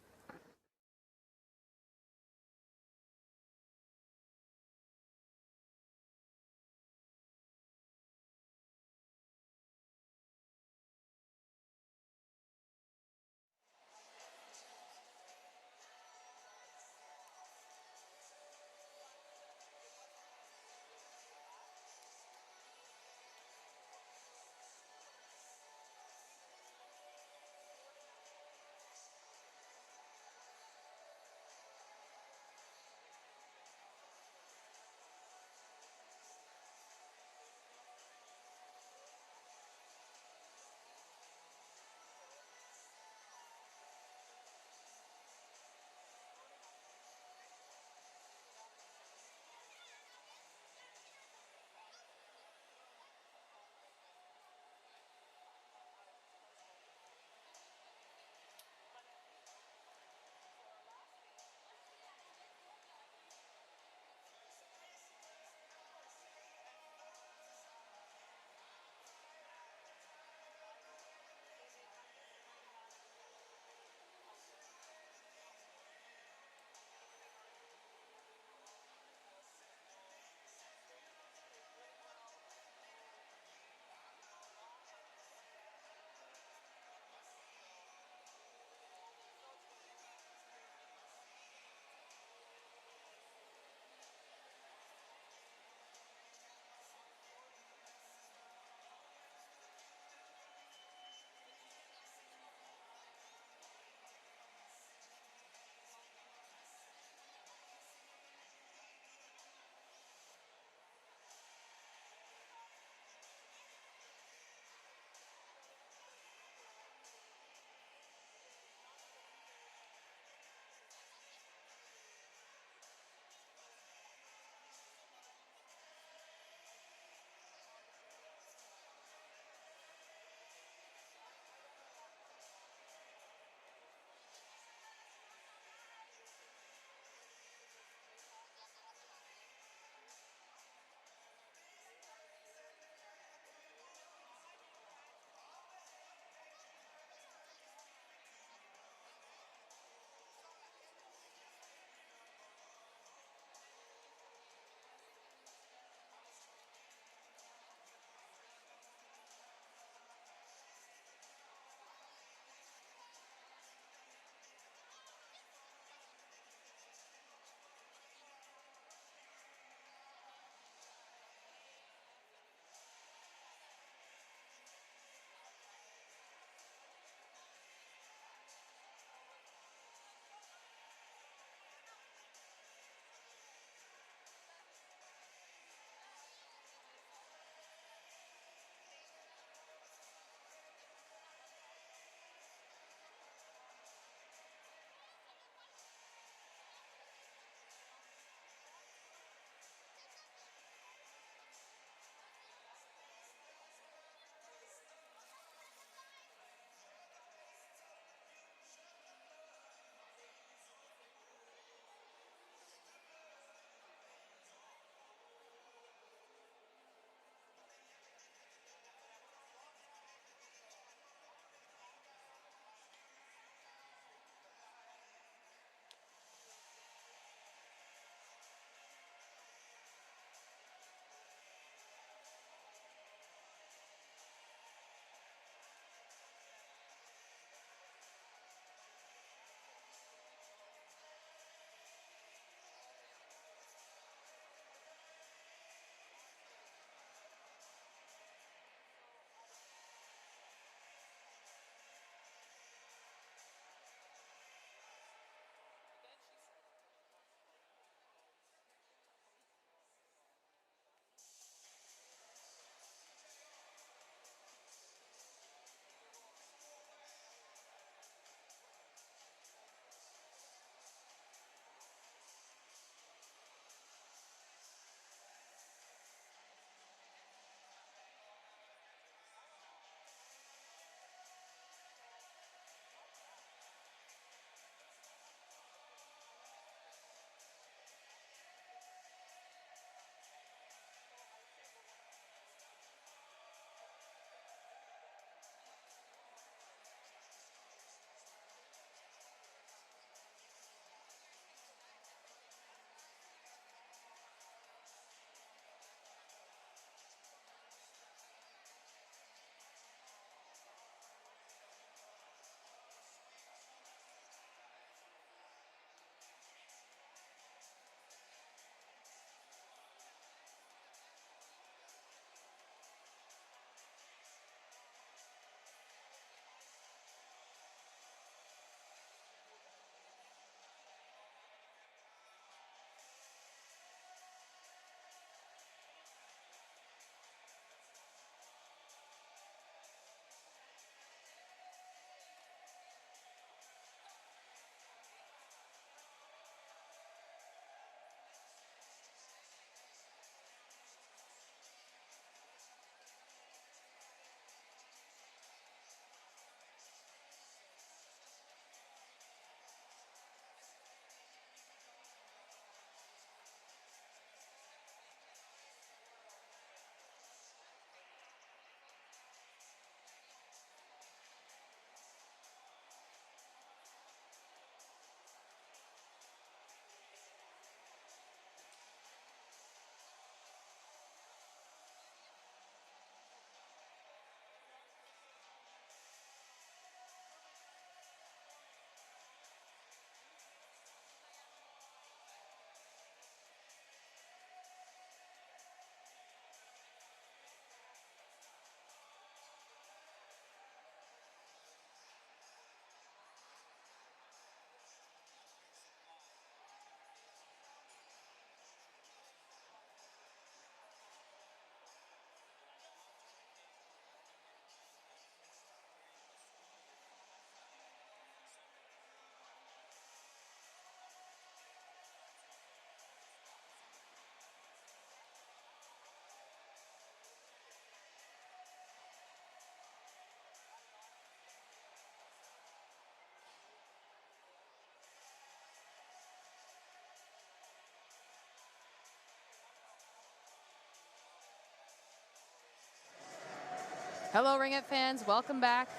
Hello, Ringette fans. Welcome back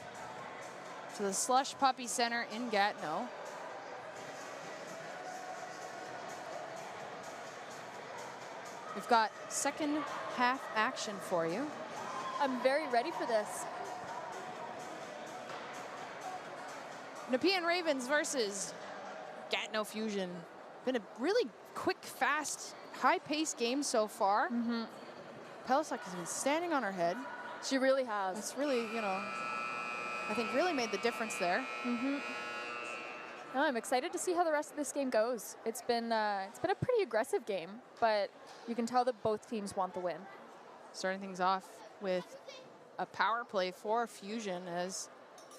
to the Slush Puppy Center in Gatineau. We've got second half action for you. I'm very ready for this. Nepean Ravens versus Gatineau Fusion. Been a really quick, fast, high-paced game so far. Pelisak has been standing on her head. She really has. It's really, you know, I think really made the difference there. No, I'm excited to see how the rest of this game goes. It's been a pretty aggressive game, but you can tell that both teams want the win. Starting things off with a power play for Fusion as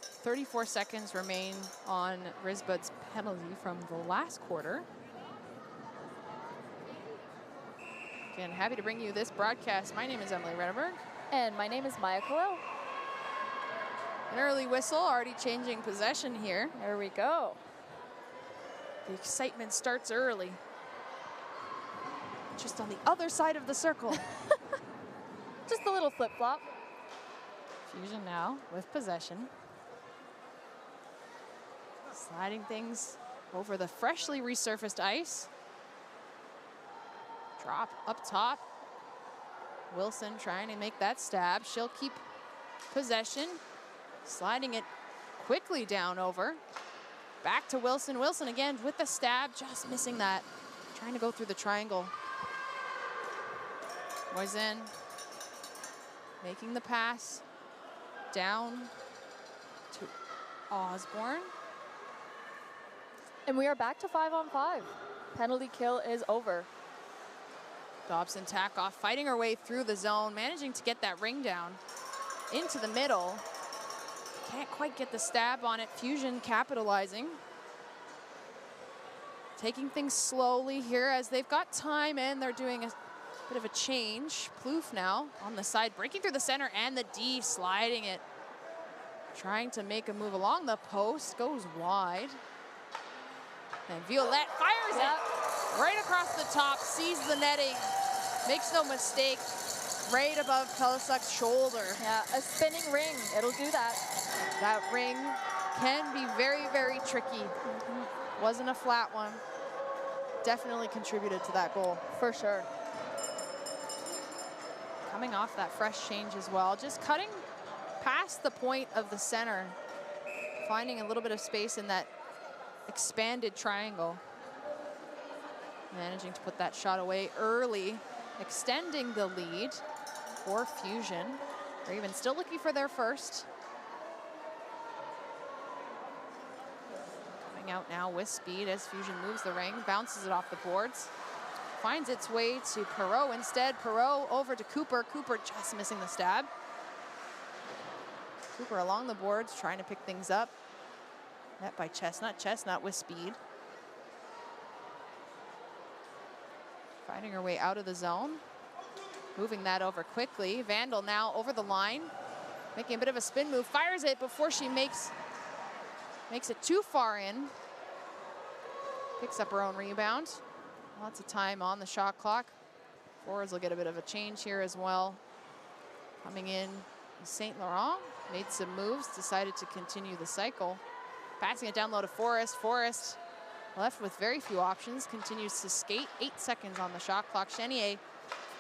34 seconds remain on Risbud's penalty from the last quarter. Again, happy to bring you this broadcast. My name is Emily Redeberg. And my name is Maya Coel. An early whistle, already changing possession here. There we go. The excitement starts early. Just on the other side of the circle. Just a little flip-flop. Fusion now with possession. Sliding things over the freshly resurfaced ice. Drop up top. Wilson trying to make that stab. She'll keep possession. Sliding it quickly down over. Back to Wilson. Wilson again with the stab, just missing that. Trying to go through the triangle. Moisen making the pass down to Osborne. And we are back to 5-on-5. Penalty kill is over. Dobson tack off, fighting her way through the zone, managing to get that ring down into the middle. Can't quite get the stab on it. Fusion capitalizing. Taking things slowly here as they've got time and they're doing a bit of a change. Plouffe now on the side, breaking through the center and the D, sliding it. Trying to make a move along the post, goes wide. And Violette fires it right across the top, sees the netting, makes no mistake, right above Pelisuk's shoulder. Yeah, a spinning ring, it'll do that. That ring can be very, very tricky. Wasn't a flat one. Definitely contributed to that goal. For sure. Coming off that fresh change as well, just cutting past the point of the center, finding a little bit of space in that expanded triangle. Managing to put that shot away early, extending the lead for Fusion. Ravens still looking for their first. Coming out now with speed as Fusion moves the ring, bounces it off the boards. Finds its way to Perreault instead. Perreault over to Cooper. Cooper just missing the stab. Cooper along the boards, trying to pick things up. Met by Chestnut. Chestnut with speed. Finding her way out of the zone. Moving that over quickly. Vandal now over the line. Making a bit of a spin move. Fires it before she makes it too far in. Picks up her own rebound. Lots of time on the shot clock. Forwards will get a bit of a change here as well. Coming in, St. Laurent made some moves, decided to continue the cycle. Passing it down low to Forrest. Forrest left with very few options, continues to skate. 8 seconds on the shot clock. Chenier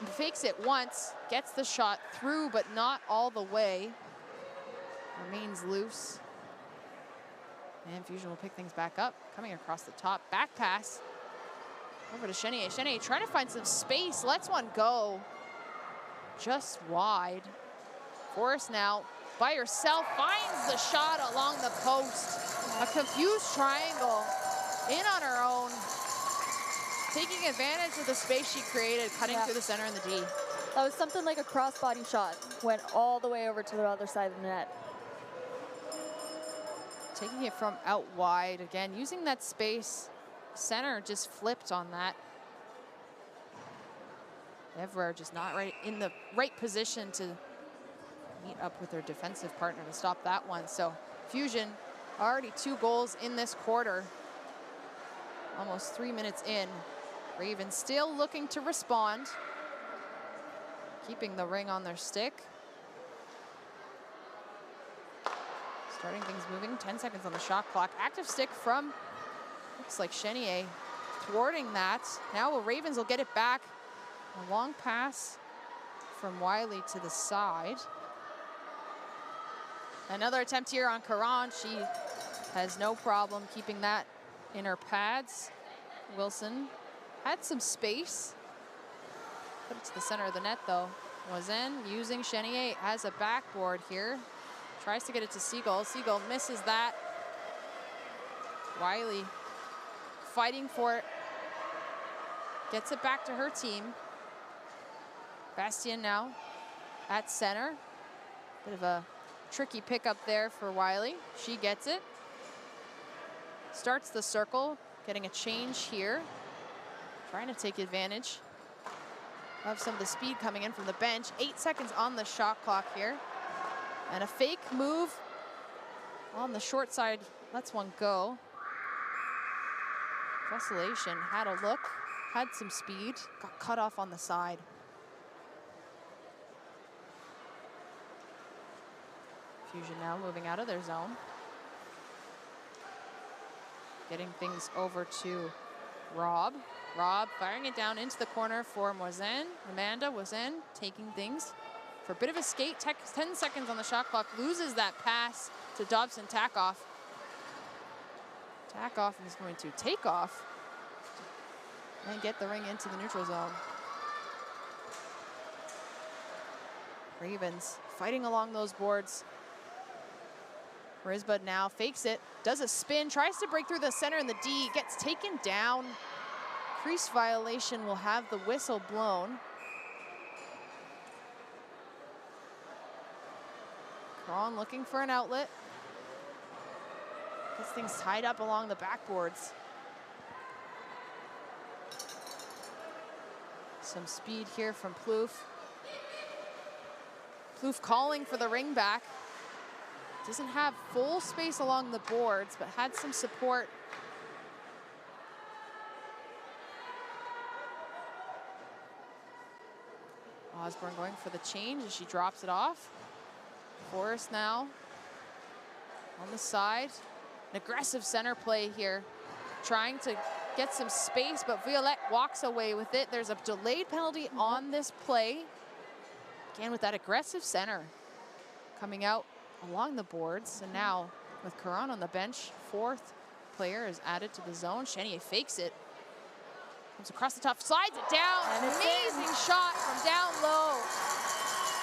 fakes it once, gets the shot through, but not all the way. Remains loose. And Fusion will pick things back up. Coming across the top, back pass. Over to Chenier. Chenier trying to find some space, lets one go. Just wide. Forrest now by herself finds the shot along the post. A confused triangle in on her own. Taking advantage of the space she created, cutting through the center and the D. That was something like a crossbody shot. Went all the way over to the other side of the net. Taking it from out wide. Again, using that space. Center just flipped on that. Evrer just not right in the right position to meet up with their defensive partner to stop that one. So Fusion already 2 goals in this quarter. Almost 3 minutes in. Ravens still looking to respond. Keeping the ring on their stick. Starting things moving, 10 seconds on the shot clock. Active stick from, looks like Chenier, thwarting that. Now Ravens will get it back. A long pass from Wiley to the side. Another attempt here on Caron. She has no problem keeping that in her pads. Wilson had some space. Put it to the center of the net though. Was in using Chenier as a backboard here. Tries to get it to Siegel. Siegel misses that. Wiley fighting for it. Gets it back to her team. Bastien now at center. Bit of a tricky pickup there for Wiley. She gets it. Starts the circle, getting a change here. Trying to take advantage of some of the speed coming in from the bench. 8 seconds on the shot clock here. And a fake move on the short side lets one go. Vesselation had a look, had some speed, got cut off on the side. Fusion now moving out of their zone. Getting things over to Rob. Rob firing it down into the corner for Moisin. Amanda was in, taking things for a bit of a skate. 10 seconds on the shot clock. Loses that pass to Dobson. Takeoff. Takeoff is going to take off and get the ring into the neutral zone. Ravens fighting along those boards. Risbud now fakes it, does a spin, tries to break through the center and the D, gets taken down. Crease violation will have the whistle blown. Cron looking for an outlet. Gets things tied up along the backboards. Some speed here from Plouffe. Plouffe calling for the ring back. Doesn't have full space along the boards, but had some support. Osborne going for the change as she drops it off. Forrest now on the side. An aggressive center play here. Trying to get some space, but Violette walks away with it. There's a delayed penalty on this play. Again with that aggressive center coming out along the boards. And now with Caron on the bench, fourth player is added to the zone. Chenier fakes it. Comes across the top, slides it down. An amazing shot from down low.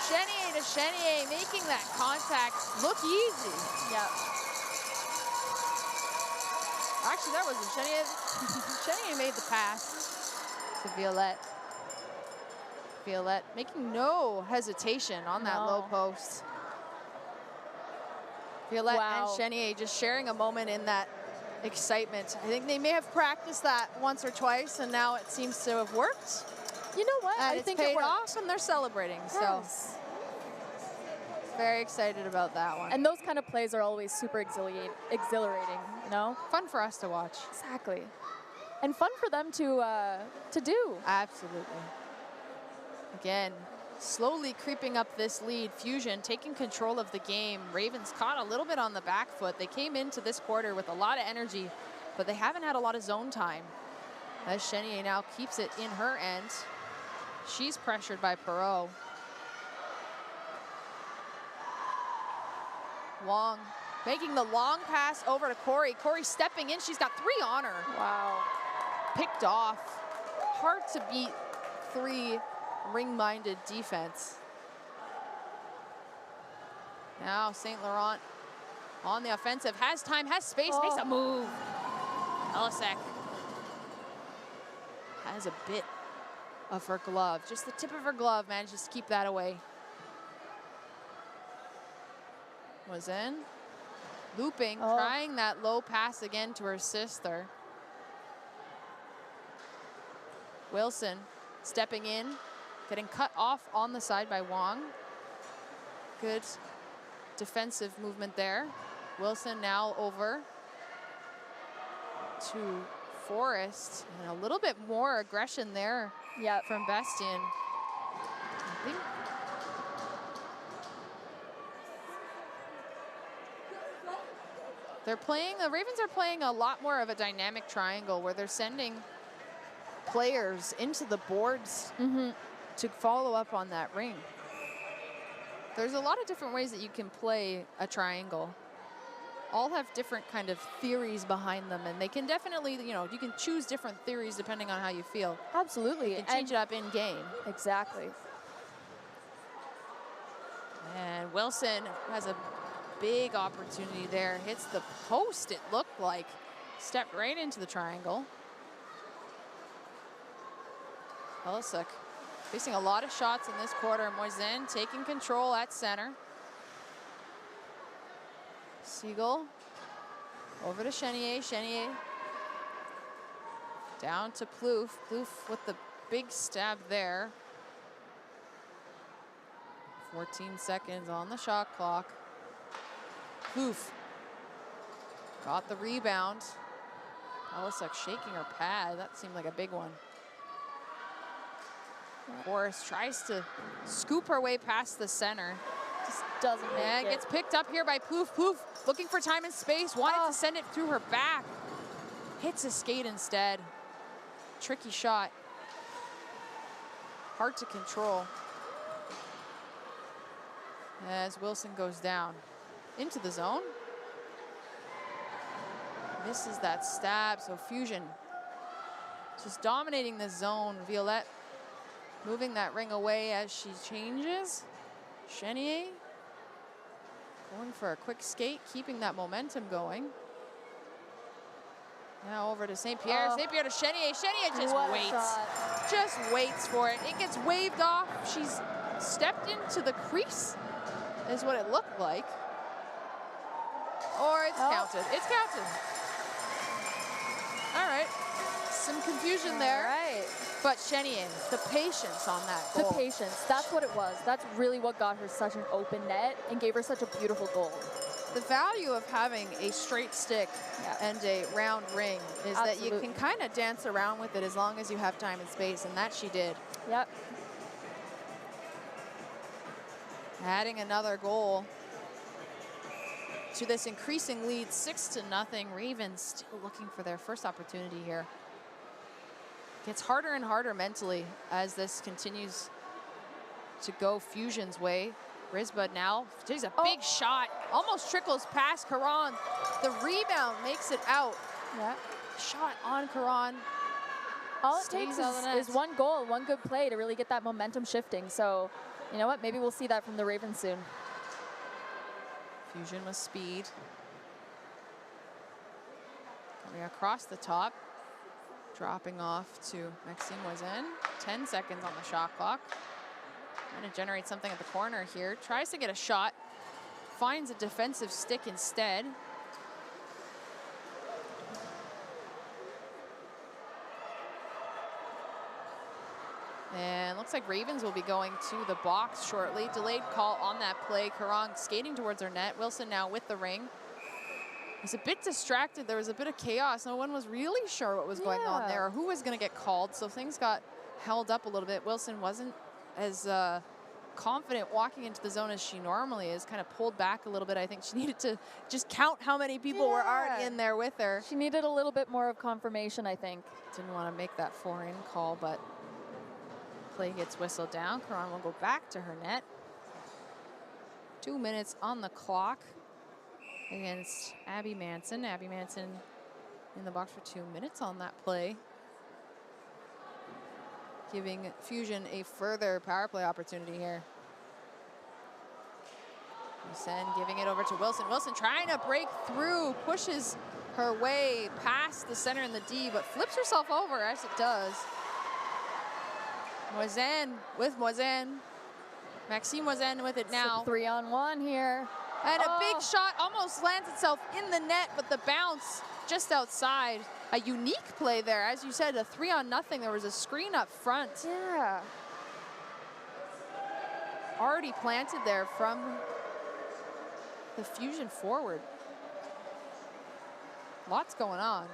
Chenier to Chenier, making that contact look easy. Yeah. Actually, that wasn't Chenier. Chenier made the pass to Violette. Violette making no hesitation on that low post. Violette and Chenier just sharing a moment in that excitement. I think they may have practiced that once or twice, and now it seems to have worked. You know what? And I it's think paid it worked. off, and they're celebrating. Yes. So very excited about that one. And those kind of plays are always super exhilarating, you know? Fun for us to watch. Exactly. And fun for them to do. Absolutely. Again, slowly creeping up this lead. Fusion taking control of the game. Ravens caught a little bit on the back foot. They came into this quarter with a lot of energy, but they haven't had a lot of zone time. As Chenier now keeps it in her end. She's pressured by Perreault. Wong making the long pass over to Corey. Corey stepping in. She's got 3 on her. Wow. Picked off. Hard to beat 3 ring-minded defense. Now St. Laurent on the offensive. Has time, has space, makes a move. Elisek has a bit of her glove. Just the tip of her glove, manages to keep that away. Was in. Looping, trying that low pass again to her sister. Wilson stepping in, getting cut off on the side by Wong. Good defensive movement there. Wilson now over to Forrest. And a little bit more aggression there from Bastien. I think The Ravens are playing a lot more of a dynamic triangle where they're sending players into the boards to follow up on that ring. There's a lot of different ways that you can play a triangle. All have different kind of theories behind them, and they can definitely, you know, you can choose different theories depending on how you feel. Absolutely. You can change it up in game. Exactly. And Wilson has a big opportunity there. Hits the post, it looked like. Stepped right into the triangle. Helisuk facing a lot of shots in this quarter. Moisen taking control at center. Siegel over to Chenier. Chenier down to Plouffe. Plouffe with the big stab there. 14 seconds on the shot clock. Plouffe got the rebound. Helisuk shaking her pad. That seemed like a big one. Forrest tries to scoop her way past the center. Just doesn't make and it. Gets picked up here by Plouffe. Plouffe looking for time and space. Wanted to send it through her back. Hits a skate instead. Tricky shot. Hard to control. As Wilson goes down into the zone. Misses that stab, so Fusion just dominating the zone. Violette moving that ring away as she changes. Chenier going for a quick skate, keeping that momentum going. Now over to St. Pierre. St. Pierre to Chenier. Chenier just waits. Just waits for it. It gets waved off. She's stepped into the crease, is what it looked like. Or it's counted. It's counted. All right. Some confusion there. All right. But Chenier, the patience on that goal. The patience. That's what it was. That's really what got her such an open net and gave her such a beautiful goal. The value of having a straight stick and a round ring is that you can kind of dance around with it as long as you have time and space, and that she did. Yep. Adding another goal to this increasing lead, 6-0. Ravens still looking for their first opportunity here. Gets harder and harder mentally as this continues to go Fusion's way. Risbud now takes a big shot, almost trickles past Caron. The rebound makes it out. Yeah. Shot on Caron. All it takes is one goal, one good play to really get that momentum shifting. So, you know what? Maybe we'll see that from the Ravens soon. Fusion with speed. Coming across the top. Dropping off to Maxime Moisen. 10 seconds on the shot clock. Trying to generate something at the corner here. Tries to get a shot. Finds a defensive stick instead. And looks like Ravens will be going to the box shortly. Delayed call on that play. Caron skating towards her net. Wilson now with the ring. He's a bit distracted. There was a bit of chaos. No one was really sure what was going on there or who was going to get called. So things got held up a little bit. Wilson wasn't as confident walking into the zone as she normally is. Kind of pulled back a little bit. I think she needed to just count how many people were already in there with her. She needed a little bit more of confirmation, I think. Didn't want to make that foreign call, but play gets whistled down. Caron will go back to her net. 2 minutes on the clock against Abby Manson. Abby Manson in the box for 2 minutes on that play, giving Fusion a further power play opportunity here. Sen giving it over to Wilson. Wilson trying to break through, pushes her way past the center and the D, but flips herself over as it does. Moisen with Moisen. Maxime Moisen with it now. 3-on-1 here. And a big shot almost lands itself in the net, but the bounce just outside. A unique play there. As you said, a 3-on-0. There was a screen up front. Yeah. Already planted there from the Fusion forward. Lots going on.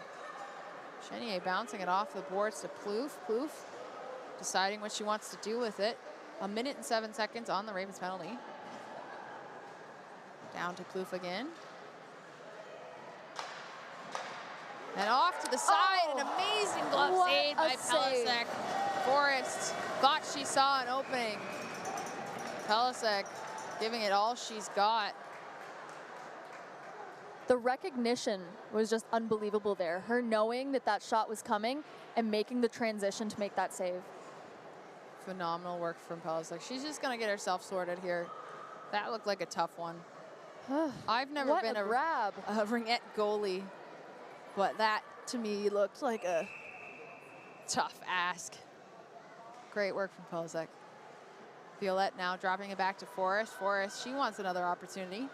Chenier bouncing it off the boards to Plouffe. Plouffe deciding what she wants to do with it. 1 minute and 7 seconds on the Ravens penalty. Down to Plouffe again. And off to the side, an amazing glove save by Pelisek. Forrest thought she saw an opening. Pelisek giving it all she's got. The recognition was just unbelievable there. Her knowing that that shot was coming and making the transition to make that save. Phenomenal work from Pelisek. She's just gonna get herself sorted here. That looked like a tough one. I've never been a ringette goalie, but that to me looked like a tough ask. Great work from Pelisek. Violette now dropping it back to Forrest. Forrest, she wants another opportunity.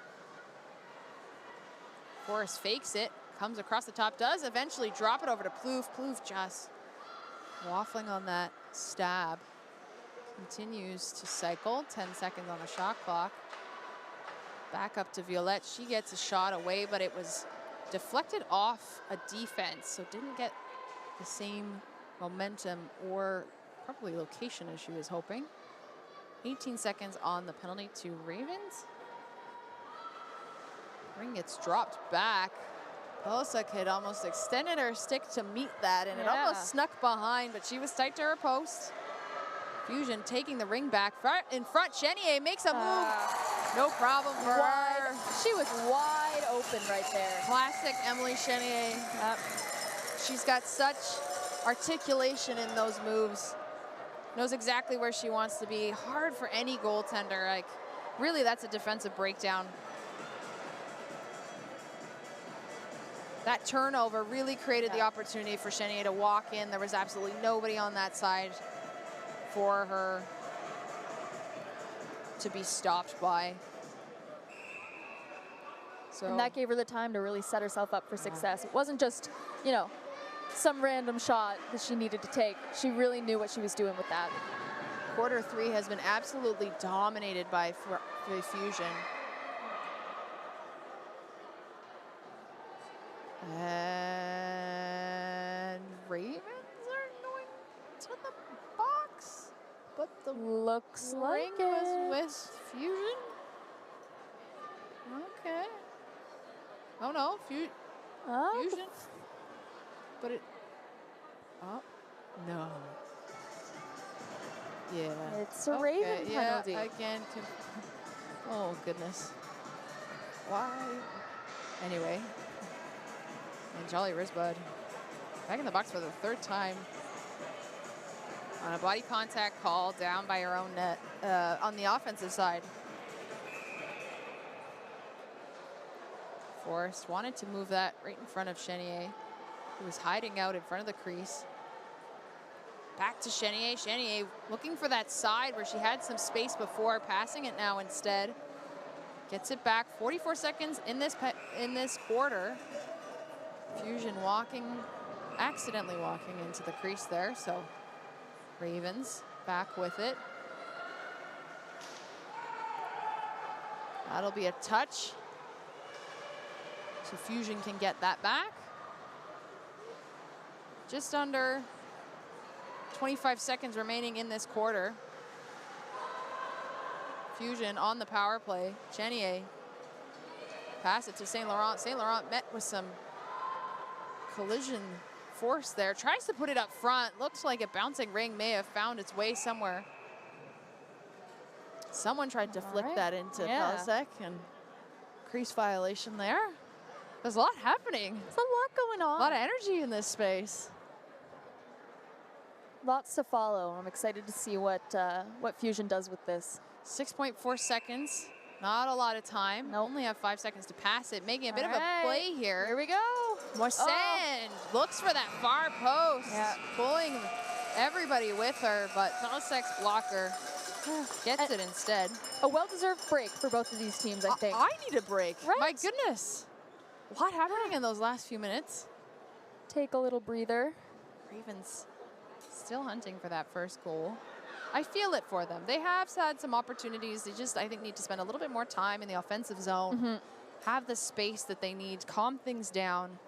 Forrest fakes it, comes across the top, does eventually drop it over to Plouffe. Plouffe just waffling on that stab. Continues to cycle, 10 seconds on the shot clock. Back up to Violette. She gets a shot away, but it was deflected off a defense, so didn't get the same momentum or probably location as she was hoping. 18 seconds on the penalty to Ravens. Ring gets dropped back. Pelisek had almost extended her stick to meet that, and it almost snuck behind, but she was tight to her post. Fusion taking the ring back in front. Chenier makes a move. No problem for her. She was wide open right there. Classic Emily Chenier. She's got such articulation in those moves. Knows exactly where she wants to be. Hard for any goaltender. Like, really, that's a defensive breakdown. That turnover really created the opportunity for Chenier to walk in. There was absolutely nobody on that side for her to be stopped by. So, and that gave her the time to really set herself up for success. It wasn't just, you know, some random shot that she needed to take. She really knew what she was doing with that. Quarter 3 has been absolutely dominated by Fusion. And Ravens are going to the box, but the looks ring like was it. with Fusion. Okay. Oh no, Fusion. But it. Oh no. Yeah. It's a Raven penalty. Again. Oh goodness. Why? Anyway. And Jolly Risbud back in the box for the 3rd time on a body contact call down by her own net on the offensive side. Forrest wanted to move that right in front of Chenier, who was hiding out in front of the crease. Back to Chenier. Chenier looking for that side where she had some space before, passing it now instead. Gets it back. 44 seconds in this quarter. Fusion accidentally walking into the crease there, so Ravens back with it. That'll be a touch. So Fusion can get that back. Just under 25 seconds remaining in this quarter. Fusion on the power play. Chenier. Pass it to St. Laurent. St. Laurent met with some collision force there. Tries to put it up front. Looks like a bouncing ring may have found its way somewhere. Someone tried to flick that into Pelisek, and crease violation there. There's a lot happening. There's a lot going on. A lot of energy in this space. Lots to follow. I'm excited to see what Fusion does with this. 6.4 seconds. Not a lot of time. Only have 5 seconds to pass it. Making a bit of a play here. Here we go. Morsen looks for that far post. Pulling everybody with her, but Pelisek's blocker gets it instead. A well-deserved break for both of these teams, I think. I need a break. Right? My goodness. A lot happening in those last few minutes. Take a little breather. Ravens still hunting for that first goal. I feel it for them. They have had some opportunities. They just, I think, need to spend a little bit more time in the offensive zone, have the space that they need, calm things down,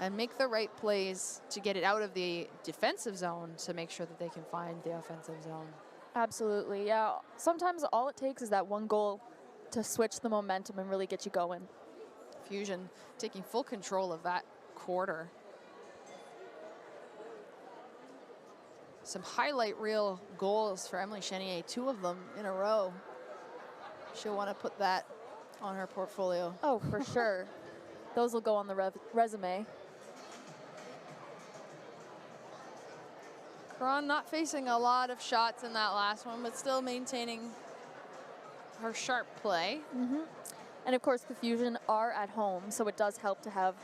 and make the right plays to get it out of the defensive zone to make sure that they can find the offensive zone. Absolutely, yeah. Sometimes all it takes is that one goal to switch the momentum and really get you going. Fusion taking full control of that quarter. Some highlight reel goals for Emily Chenier, 2 of them in a row. She'll want to put that on her portfolio. Oh, for sure. Those will go on the resume. Cron not facing a lot of shots in that last one, but still maintaining her sharp play. And of course, the Fusion are at home, so it does help to have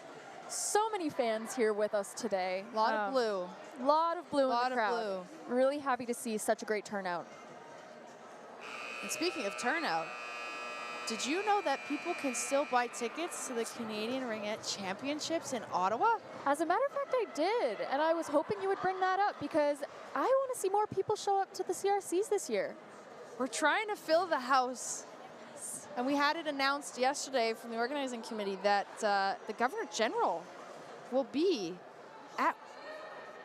so many fans here with us today. A lot of blue. A lot of blue in Lot the of crowd. Really happy to see such a great turnout. And speaking of turnout, did you know that people can still buy tickets to the Canadian Ringette Championships in Ottawa? As a matter of fact, I did, and I was hoping you would bring that up because I want to see more people show up to the CRCs this year. We're trying to fill the house. And we had it announced yesterday from the organizing committee that the Governor General will be at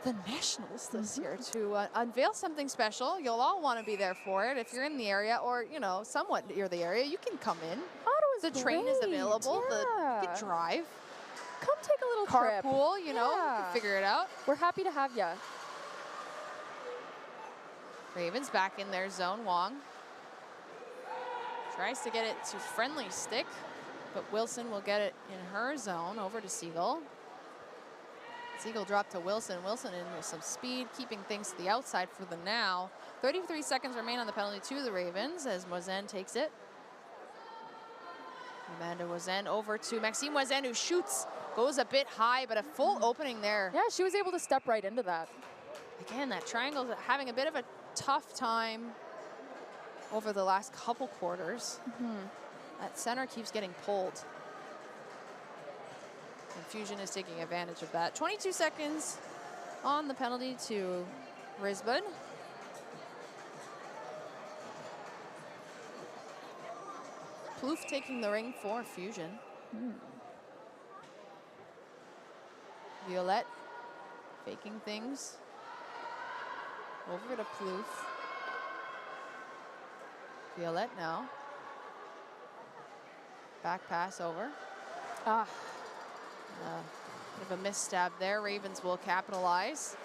the Nationals this year to unveil something special. You'll all want to be there for it. If you're in the area or, you know, somewhat near the area, you can come in. Ottawa's The train is great, available. yeah. You can drive. Come take a little trip. Carpool, you know, you Yeah. can figure it out. We're happy to have you. Ravens back in their zone. Wong tries to get it to friendly stick, but Wilson will get it in her zone over to Siegel. Siegel dropped to Wilson. Wilson in with some speed, keeping things to the outside for the now. 33 seconds remain on the penalty to the Ravens as Moisin takes it. Amanda Moisin over to Maxime Moisin, who shoots, goes a bit high, but a full opening there. Yeah, she was able to step right into that. Again, that triangle's having a bit of a tough time over the last couple quarters. That center keeps getting pulled. And Fusion is taking advantage of that. 22 seconds on the penalty to Risbon. Plouffe taking the ring for Fusion. Violette faking things. Over to Plouffe. Violette now. Back pass over. Bit of a misstab there. Ravens will capitalize.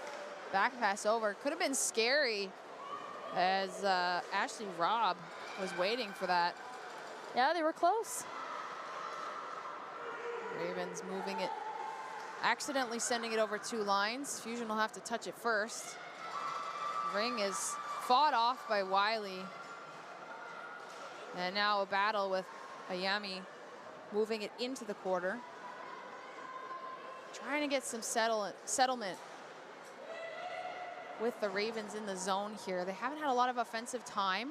Back pass over. Could have been scary as Ashley Robb was waiting for that. Yeah, they were close. Ravens moving it. Accidentally sending it over 2 lines. Fusion will have to touch it first. Ring is fought off by Wiley. And now a battle with Ayami moving it into the quarter. Trying to get some settlement with the Ravens in the zone here. They haven't had a lot of offensive time.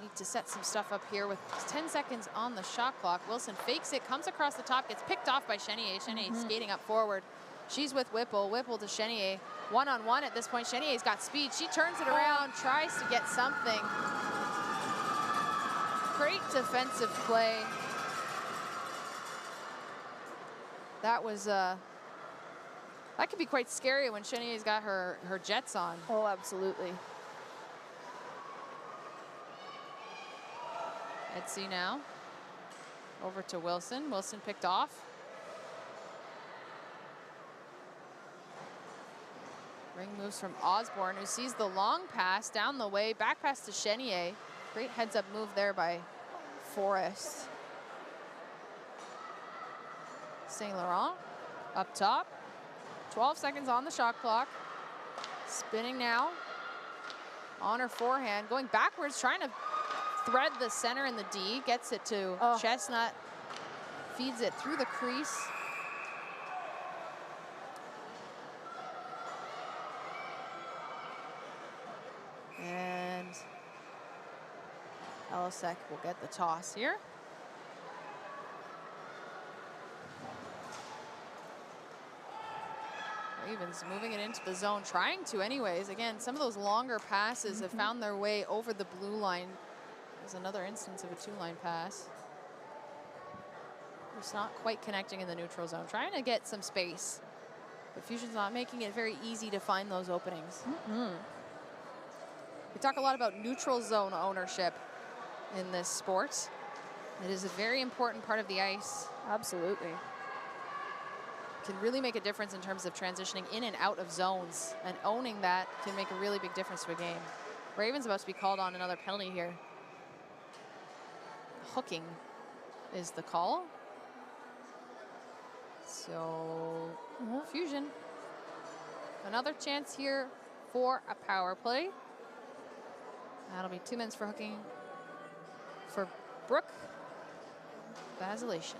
Need to set some stuff up here with 10 seconds on the shot clock. Wilson fakes it, comes across the top, gets picked off by Chenier. Chenier skating up forward. She's with Whipple. Whipple to Chenier. One-on-one at this point. Chenier's got speed. She turns it around, tries to get something. Great defensive play. That was, that could be quite scary when Chenier's got her jets on. Oh, absolutely. Etsy now. Over to Wilson. Wilson picked off. Ring moves from Osborne, who sees the long pass down the way. Back pass to Chenier. Great heads-up move there by Forrest. St. Laurent up top. 12 seconds on the shot clock. Spinning now on her forehand. Going backwards, trying to thread the center in the D. Gets it to Chestnut. Feeds it through the crease. And Elisek will get the toss here. Ravens moving it into the zone, trying to anyways. Again, some of those longer passes have found their way over the blue line. There's another instance of a 2-line pass. It's not quite connecting in the neutral zone. Trying to get some space. But Fusion's not making it very easy to find those openings. We talk a lot about neutral zone ownership in this sport. It is a very important part of the ice. Absolutely. can really make a difference in terms of transitioning in and out of zones, and owning that can make a really big difference to a game. Ravens about to be called on another penalty here. Hooking is the call. So Fusion, another chance here for a power play. That'll be 2 minutes for hooking for Brooke. Vacillation.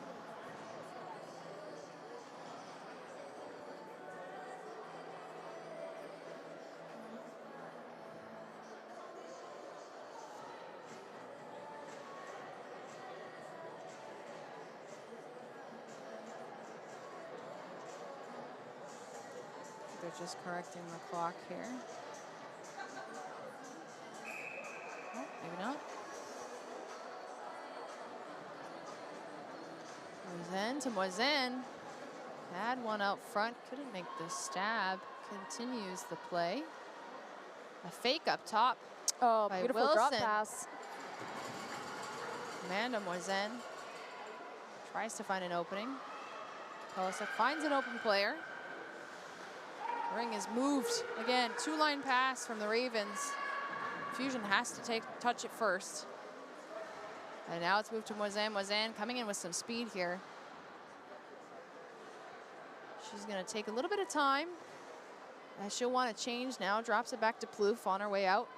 They're just correcting the clock here. Oh, maybe not. Moisin to Moisin. Had one out front, couldn't make the stab. Continues the play. A fake up top. Oh, by beautiful Wilson. drop pass. Amanda Moisin tries to find an opening. Pelisic finds an open player. Ring is moved. Again, 2-line pass from the Ravens. Fusion has to touch it first. And now it's moved to Moisin. Moisin coming in with some speed here. She's going to take a little bit of time. As she'll want to change now. Drops it back to Plouffe on her way out.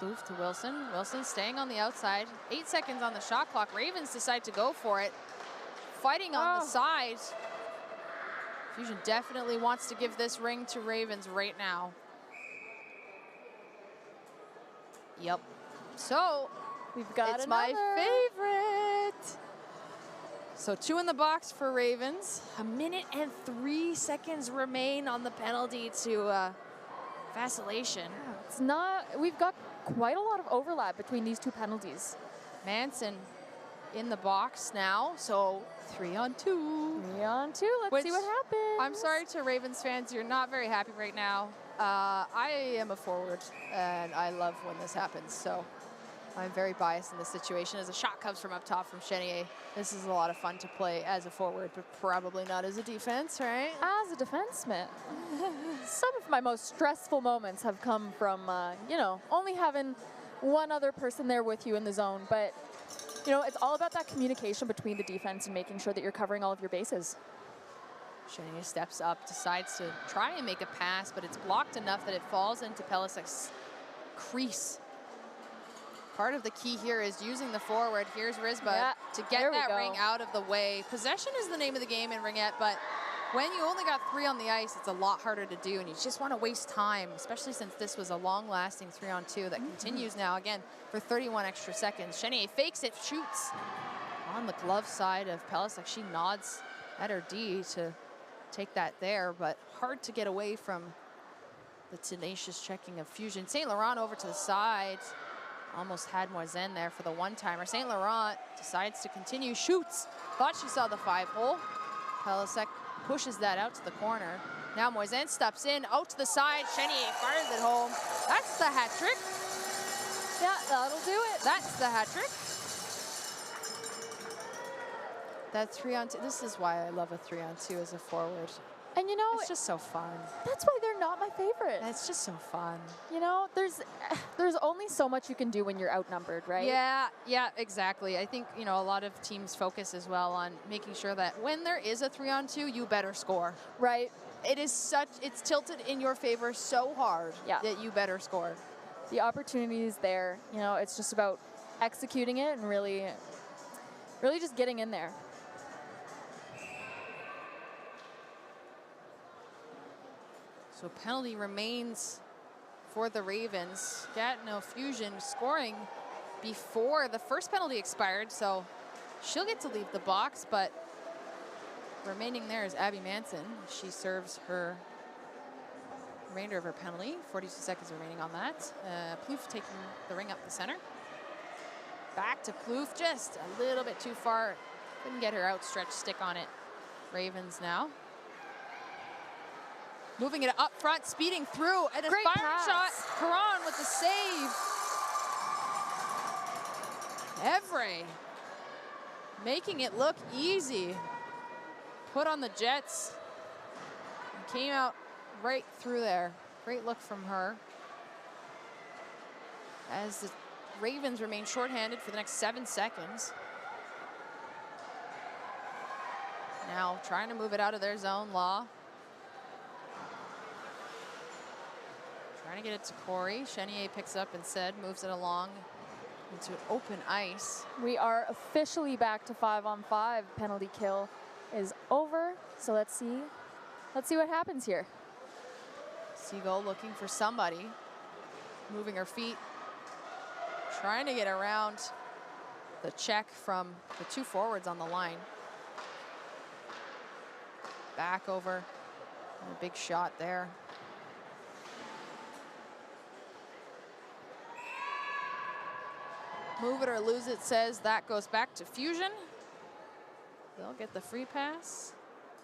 Plouffe to Wilson. Wilson staying on the outside. 8 seconds on the shot clock. Ravens decide to go for it. Fighting on the side. Fusion definitely wants to give this ring to Ravens right now. Yep. So we've got it's my favorite. So 2 in the box for Ravens. 1 minute and 3 seconds remain on the penalty to vacillation. It's not, we've got quite a lot of overlap between these 2 penalties. Manson in the box now, so 3-on-2. 3-on-2, let's see what happens. I'm sorry to Ravens fans, you're not very happy right now. I am a forward, and I love when this happens, so I'm very biased in this situation. As a shot comes from up top from Chenier, this is a lot of fun to play as a forward, but probably not as a defense, right? As a defenseman, some of my most stressful moments have come from, you know, only having one other person there with you in the zone, but you know, it's all about that communication between the defense and making sure that you're covering all of your bases. Chenier steps up, decides to try and make a pass, but it's blocked enough that it falls into Pelisic's crease. Part of the key here is using the forward. Here's Risba to get that ring out of the way. Possession is the name of the game in Ringette, but when you only got 3 on the ice, it's a lot harder to do, and you just want to waste time, especially since this was a long-lasting 3-on-2 that continues now, again, for 31 extra seconds. Chenier fakes it, shoots on the glove side of Pelisic. She nods at her D to take that there, but hard to get away from the tenacious checking of Fusion. St. Laurent over to the side. Almost had Moisin there for the one-timer. St. Laurent decides to continue, shoots. Thought she saw the 5-hole. Pelisic pushes that out to the corner. Now Moisin steps in, out to the side. Chenier fires it home. That's the hat trick. Yeah, that'll do it. That's the hat trick. That 3-on-2, this is why I love a 3-on-2 as a forward. And you know, it's just so fun. That's why they're not my favorite. It's just so fun. You know, there's only so much you can do when you're outnumbered, right? Yeah, exactly. I think, you know, a lot of teams focus as well on making sure that when there is a 3-on-2, you better score. Right. It's tilted in your favor so hard that you better score. The opportunity is there. You know, it's just about executing it and really just getting in there. So penalty remains for the Ravens. Gatineau Fusion scoring before the first penalty expired, so she'll get to leave the box, but remaining there is Abby Manson. She serves her remainder of her penalty. 42 seconds remaining on that. Plouffe taking the ring up the center. Back to Plouffe, just a little bit too far. Couldn't get her outstretched stick on it. Ravens now. Moving it up front, speeding through, and a fire shot. Caron with the save. Evray making it look easy. Put on the Jets. And came out right through there. Great look from her. As the Ravens remain shorthanded for the next 7 seconds. Now trying to move it out of their zone, Law. Trying to get it to Corey. Chenier picks up instead, moves it along into open ice. We are officially back to 5-on-5. Penalty kill is over. So let's see what happens here. Seagull looking for somebody. Moving her feet. Trying to get around the check from the 2 forwards on the line. Back over. And a big shot there. Move it or lose it says that goes back to Fusion. They'll get the free pass.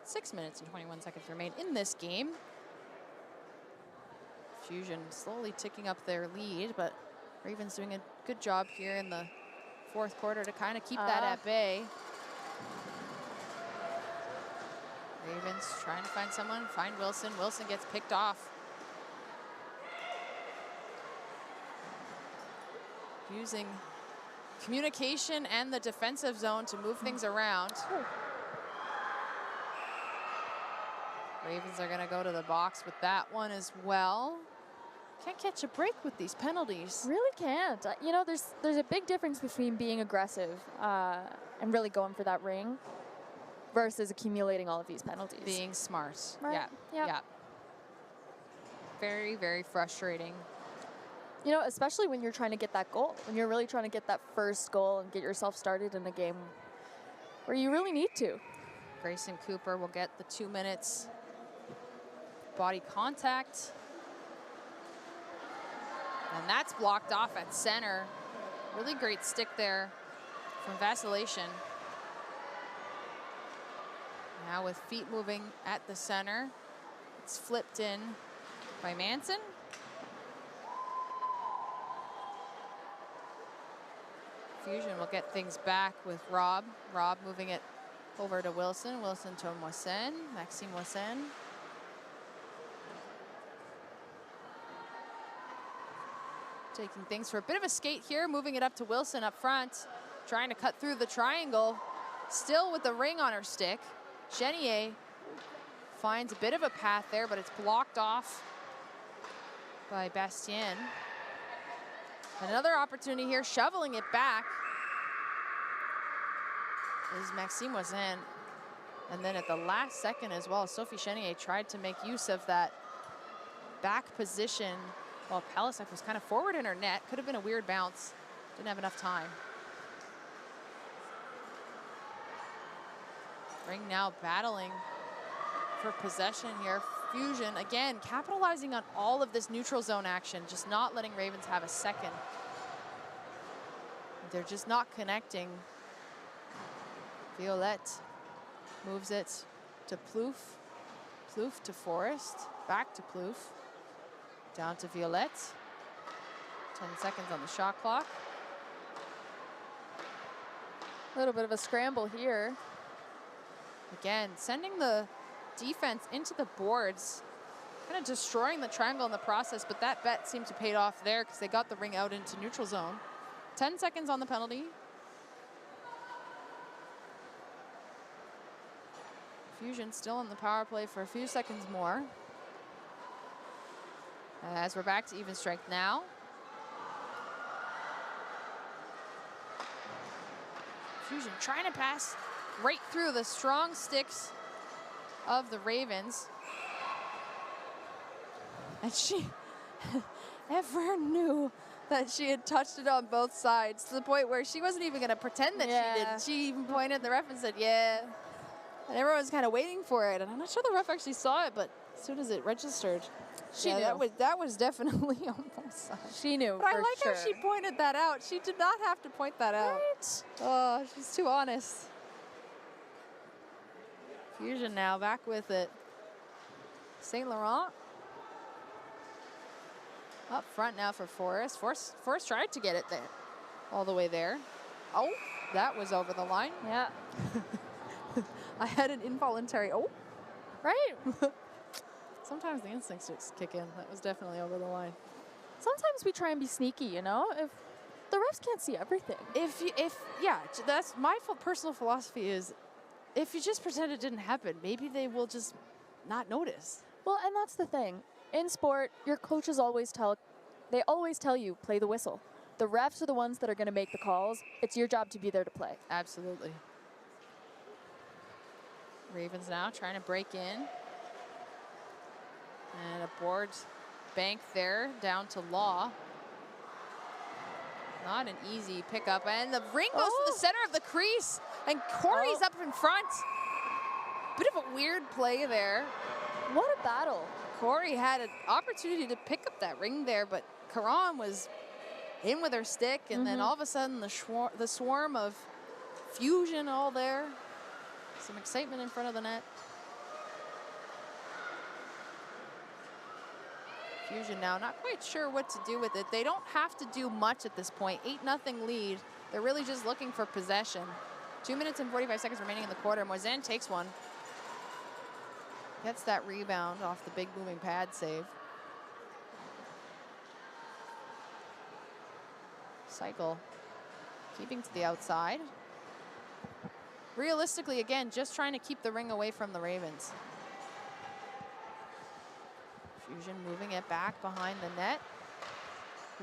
6 minutes and 21 seconds remain in this game. Fusion slowly ticking up their lead, but Ravens doing a good job here in the 4th quarter to kind of keep that at bay. Ravens trying to find someone, find Wilson. Wilson gets picked off. Using communication and the defensive zone to move things around. Ravens are gonna go to the box with that one as well. Can't catch a break with these penalties. Really can't. You know, there's a big difference between being aggressive and really going for that ring versus accumulating all of these penalties. Being smart. Right. Yeah. Yeah. Very, very frustrating. You know, especially when you're trying to get that goal, when you're really trying to get that first goal and get yourself started in a game where you really need to. Grayson Cooper will get the 2 minutes body contact. And that's blocked off at center. Really great stick there from Vacillation. Now with feet moving at the center, it's flipped in by Manson. Fusion will get things back with Rob. Rob moving it over to Wilson. Wilson to Moisen. Maxime Moisen. Taking things for a bit of a skate here. Moving it up to Wilson up front. Trying to cut through the triangle. Still with the ring on her stick. Chenier finds a bit of a path there, but it's blocked off by Bastien. Another opportunity here, shoveling it back is Maxime Moisen. And then at the last second as well, Sophie Chenier tried to make use of that back position while Palisek was kind of forward in her net. Could have been a weird bounce. Didn't have enough time. Ring now battling for possession here. Fusion, again, capitalizing on all of this neutral zone action, just not letting Ravens have a second. They're just not connecting. Violette moves it to Plouffe. Plouffe to Forrest, back to Plouffe. Down to Violette. 10 seconds on the shot clock. A little bit of a scramble here. Again, sending the defense into the boards, kind of destroying the triangle in the process, but that bet seemed to pay off there because they got the ring out into neutral zone. 10 seconds on the penalty. Fusion still on the power play for a few seconds more. As we're back to even strength now. Fusion trying to pass right through the strong sticks of the Ravens. And she ever knew that she had touched it on both sides, to the point where she wasn't even gonna pretend that she didn't. She even pointed at the ref and said, yeah. And everyone was kind of waiting for it. And I'm not sure the ref actually saw it, but as soon as it registered, she knew. That was definitely on both sides. She knew, but for I like sure. how she pointed that out. She did not have to point that out. Right? Oh, she's too honest. Fusion now back with it. St. Laurent. Up front now for Forrest. Forrest tried to get it there. All the way there. Oh, That was over the line. Yeah. I had an involuntary, oh. Right? Sometimes the instincts just kick in. That was definitely over the line. Sometimes we try and be sneaky, you know? If the refs can't see everything. Yeah, that's my personal philosophy is if you just pretend it didn't happen, maybe they will just not notice. Well, and that's the thing. In sport, your coaches always tell you, play the whistle. The refs are the ones that are going to make the calls. It's your job to be there to play. Absolutely. Ravens now trying to break in. And a board bank there down to Law. Not an easy pickup. And the ring goes to the center of the crease. And Corey's up in front. Bit of a weird play there. What a battle. Corey had an opportunity to pick up that ring there, but Karan was in with her stick, and then all of a sudden the swarm of Fusion all there. Some excitement in front of the net. Fusion now not quite sure what to do with it. They don't have to do much at this point. 8-0 lead. They're really just looking for possession. 2 minutes and 45 seconds remaining in the quarter. Moisin takes one. Gets that rebound off the big moving pad save. Cycle keeping to the outside. Realistically, again, just trying to keep the ring away from the Ravens. Fusion moving it back behind the net.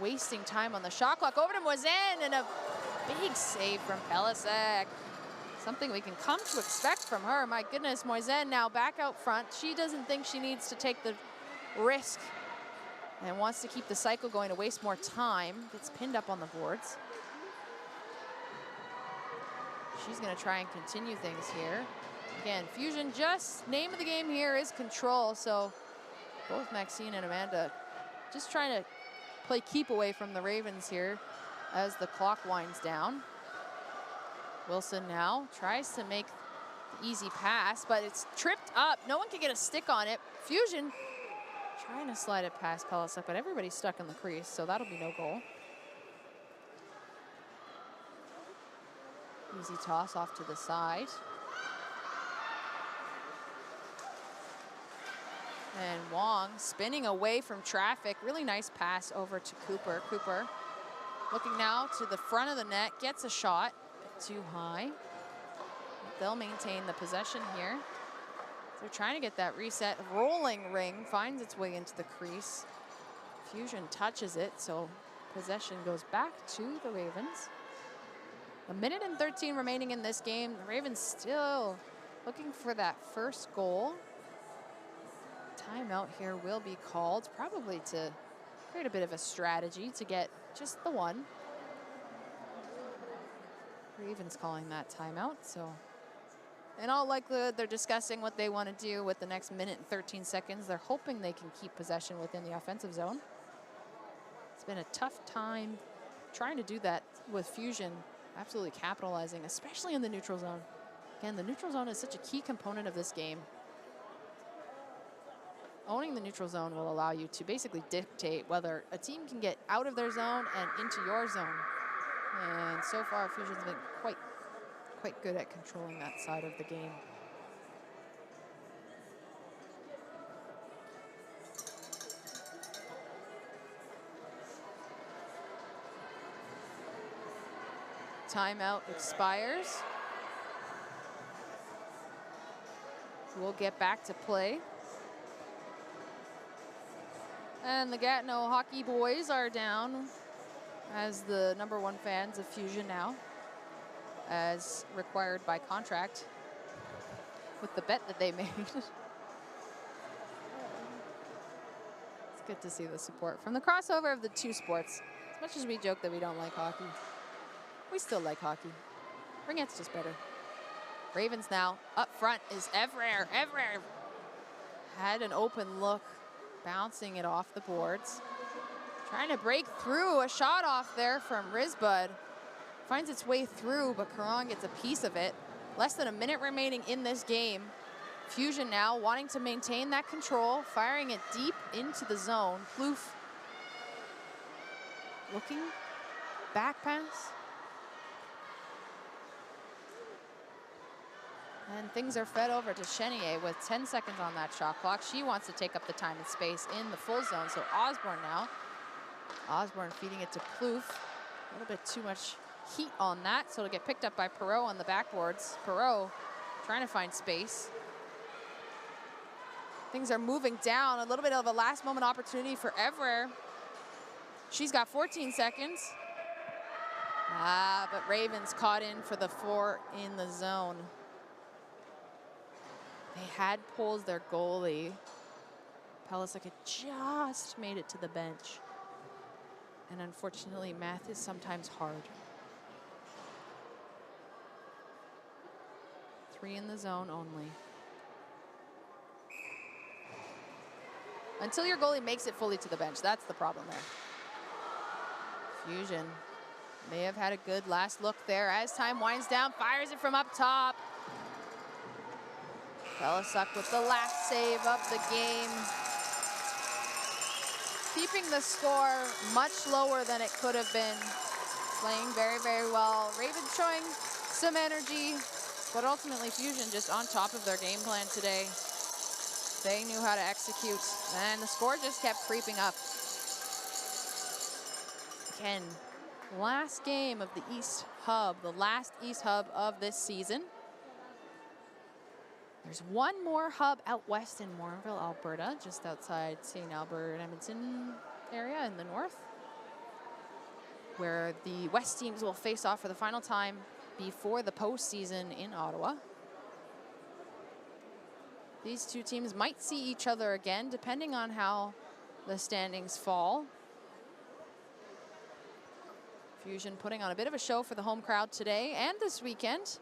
Wasting time on the shot clock. Over to Moisin, and a big save from Pelisek. Something we can come to expect from her. My goodness, Moisin now back out front. She doesn't think she needs to take the risk and wants to keep the cycle going to waste more time. Gets pinned up on the boards. She's going to try and continue things here. Again, Fusion, just name of the game here is control. So both Maxine and Amanda just trying to play keep away from the Ravens here as the clock winds down. Wilson now tries to make the easy pass, but it's tripped up. No one can get a stick on it. Fusion trying to slide it past Pelisek, but everybody's stuck in the crease, so that'll be no goal. Easy toss off to the side. And Wong spinning away from traffic. Really nice pass over to Cooper. Cooper looking now to the front of the net, gets a shot. Too high. They'll maintain the possession here. They're trying to get that reset. Rolling ring finds its way into the crease. Fusion touches it, so possession goes back to the Ravens. 1:13 remaining in this game. The Ravens still looking for that first goal. Timeout here will be called, probably to create a bit of a strategy to get just the one. Ravens calling that timeout, so in all likelihood they're discussing what they want to do with the next 1:13. They're hoping they can keep possession within the offensive zone. It's been a tough time trying to do that with Fusion absolutely capitalizing, especially in the neutral zone. Again, the neutral zone is such a key component of this game. Owning the neutral zone will allow you to basically dictate whether a team can get out of their zone and into your zone. And so far, Fusion's been quite good at controlling that side of the game. Timeout expires. We'll get back to play. And the Gatineau hockey boys are down as the #1 fans of Fusion now, as required by contract with the bet that they made. It's good to see the support from the crossover of the two sports. As much as we joke that we don't like hockey, we still like hockey. Ringette's just better. Ravens now up front is Evrer. Evrer had an open look, bouncing it off the boards. Trying to break through, a shot off there from Risbud. Finds its way through, but Karan gets a piece of it. Less than a minute remaining in this game. Fusion now wanting to maintain that control, firing it deep into the zone. Plouffe looking, back pass. And things are fed over to Chenier with 10 seconds on that shot clock. She wants to take up the time and space in the full zone. So Osborne now. Osborne feeding it to Plouffe. A little bit too much heat on that. So it'll get picked up by Perreault on the backboards. Perreault trying to find space. Things are moving down. A little bit of a last moment opportunity for Evrer. She's got 14 seconds. But Ravens caught in for the 4 in the zone. They had pulled their goalie. Pelisic had just made it to the bench. And unfortunately, math is sometimes hard. 3 in the zone only. Until your goalie makes it fully to the bench, that's the problem there. Fusion may have had a good last look there as time winds down, fires it from up top. Pelisic with the last save of the game. Keeping the score much lower than it could have been. Playing very, very well. Ravens showing some energy, but ultimately Fusion just on top of their game plan today. They knew how to execute, and the score just kept creeping up. Again, last game of the East Hub, the last East Hub of this season. There's one more hub out west in Morinville, Alberta, just outside St. Albert and Edmonton area in the north, where the West teams will face off for the final time before the postseason in Ottawa. These two teams might see each other again, depending on how the standings fall. Fusion putting on a bit of a show for the home crowd today and this weekend.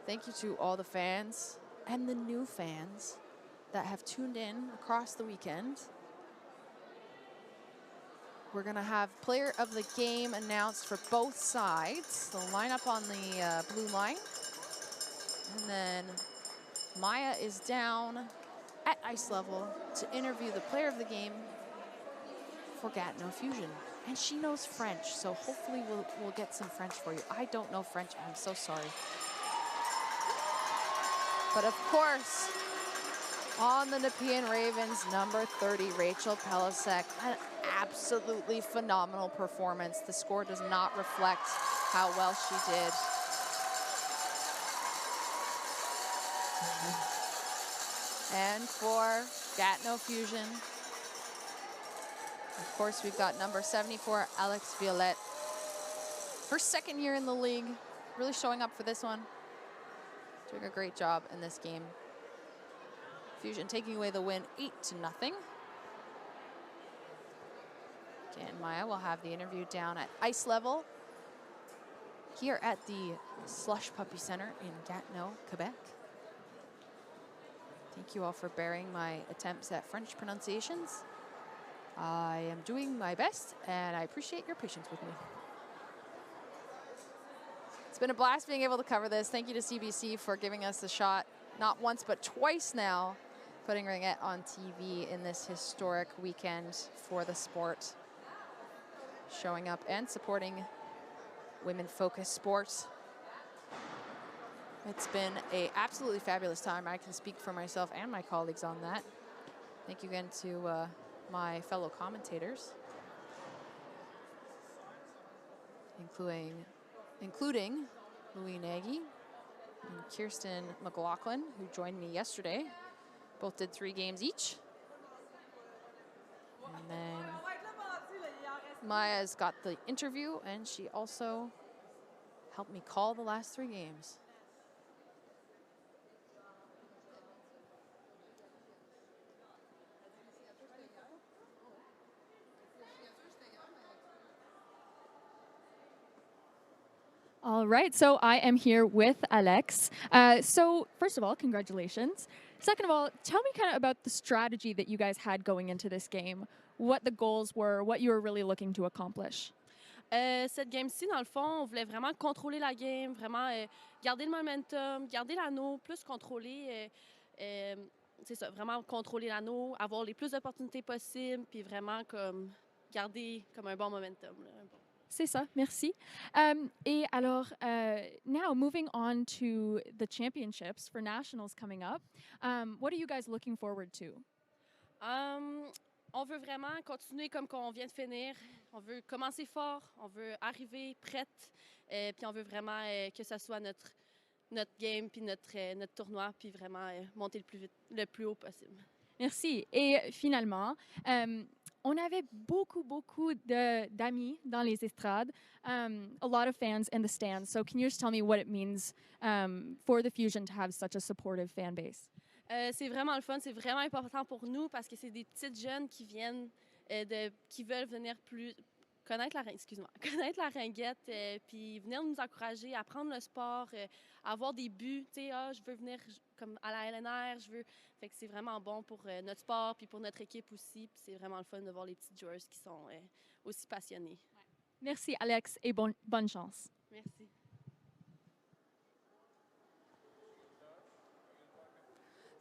Thank you to all the fans and the new fans that have tuned in across the weekend. We're gonna have player of the game announced for both sides. They'll line up on the blue line. And then Maya is down at ice level to interview the player of the game for Gatineau Fusion. And she knows French, so hopefully we'll get some French for you. I don't know French, I'm so sorry. But of course, on the Nepean Ravens, number 30, Rachel Pelisic, an absolutely phenomenal performance. The score does not reflect how well she did. And for Gatineau Fusion, of course, we've got number 74, Alex Violette. Her second year in the league, really showing up for this one. Doing a great job in this game. Fusion taking away the win 8-0. Again, Maya will have the interview down at ice level here at the Slush Puppy Center in Gatineau, Quebec. Thank you all for bearing my attempts at French pronunciations. I am doing my best, and I appreciate your patience with me. It's been a blast being able to cover this. Thank you to CBC for giving us the shot, not once but twice now, putting Ringette on TV in this historic weekend for the sport. Showing up and supporting women-focused sports. It's been an absolutely fabulous time. I can speak for myself and my colleagues on that. Thank you again to my fellow commentators, including Louis Nagy and Kirsten McLaughlin, who joined me yesterday. Both did 3 games each. And then Maya's got the interview, and she also helped me call the last 3 games. All right, so I am here with Alex. So first of all, congratulations. Second of all, tell me kind of about the strategy that you guys had going into this game, what the goals were, what you were really looking to accomplish. Cette game-ci, dans le fond, on voulait vraiment contrôler la game, vraiment garder le momentum, garder l'anneau, plus contrôler, c'est ça, vraiment contrôler l'anneau, avoir les plus d'opportunités possibles, puis vraiment comme garder comme un bon momentum. Là. C'est ça, merci. Et alors, now moving on to the championships for nationals coming up, what are you guys looking forward to? On veut vraiment continuer comme qu'on vient de finir. On veut commencer fort, on veut arriver prête, puis on veut vraiment que ce soit notre game, puis notre tournoi, puis vraiment monter le plus haut possible. Merci. Et finalement, on avait beaucoup d'amis dans les estrades, a lot of fans in the stands. So can you just tell me what it means for the Fusion to have such a supportive fan base? C'est vraiment le fun, c'est vraiment important pour nous parce que c'est des petites jeunes qui viennent, qui veulent venir connaître connaître la ringuette, puis venir nous encourager, apprendre le sport, avoir des buts, tu sais, je veux venir comme à la LNR, fait que c'est vraiment bon pour notre sport puis pour notre équipe aussi, puis c'est vraiment le fun de voir les petites joueuses qui sont aussi passionnées. Merci Alex et bonne chance. Merci.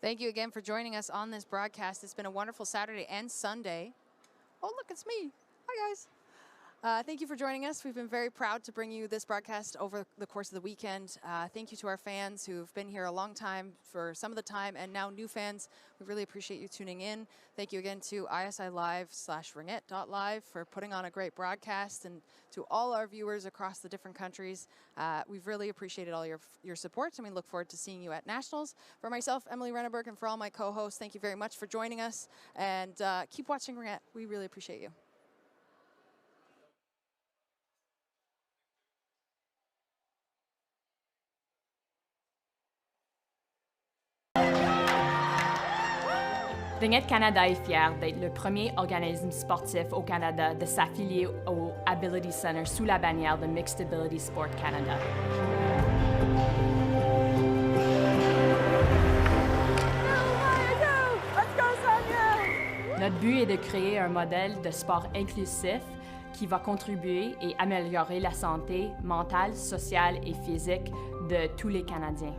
Thank you again for joining us on this broadcast. It's been a wonderful Saturday and Sunday. Oh, look, it's me. Hi, guys. Thank you for joining us. We've been very proud to bring you this broadcast over the course of the weekend. Thank you to our fans who've been here a long time for some of the time, and now new fans. We really appreciate you tuning in. Thank you again to ISI Live/Ringette.live for putting on a great broadcast, and to all our viewers across the different countries. We've really appreciated all your support, and we look forward to seeing you at Nationals. For myself, Emily Renneberg, and for all my co-hosts, thank you very much for joining us, and keep watching Ringette. We really appreciate you. Ringette Canada est fier d'être le premier organisme sportif au Canada de s'affilier au Ability Center sous la bannière de Mixed Ability Sport Canada. Notre but est de créer un modèle de sport inclusif qui va contribuer et améliorer la santé mentale, sociale et physique de tous les Canadiens.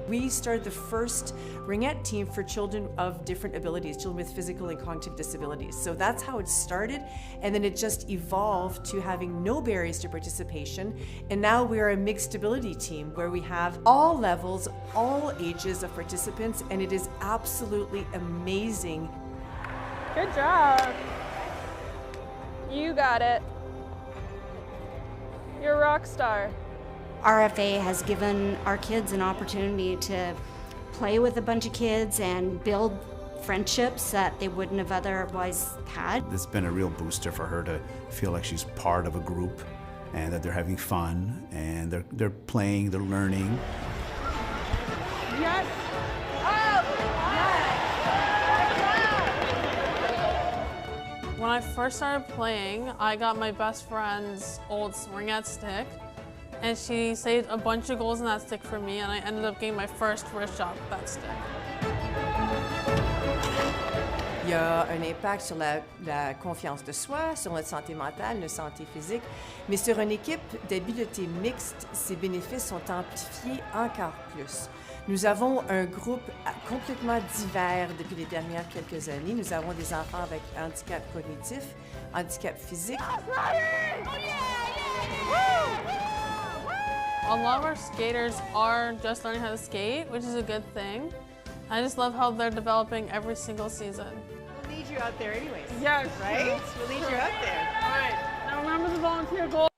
We started the first ringette team for children of different abilities, children with physical and cognitive disabilities. So that's how it started, and then it just evolved to having no barriers to participation. And now we're a mixed ability team where we have all levels, all ages of participants, and it is absolutely amazing. Good job. You got it. You're a rock star. RFA has given our kids an opportunity to play with a bunch of kids and build friendships that they wouldn't have otherwise had. It's been a real booster for her to feel like she's part of a group and that they're having fun and they're playing, they're learning. Yes. When I first started playing, I got my best friend's old ringette stick, and she saved a bunch of goals in that stick for me, and I ended up getting my first wrist shot with that stick. Il y a un impact sur la confiance de soi, sur notre santé mentale, notre santé physique, mais sur une équipe d'habileté mixte, ces bénéfices sont amplifiés encore plus. Nous avons un groupe complètement divers depuis les dernières quelques années. Nous avons des enfants avec handicap cognitif, handicap physique. A lot of our skaters are just learning how to skate, which is a good thing. I just love how they're developing every single season. We'll need you out there anyways. Yes. Right? We'll need you out there. All right. Now remember the volunteer goal.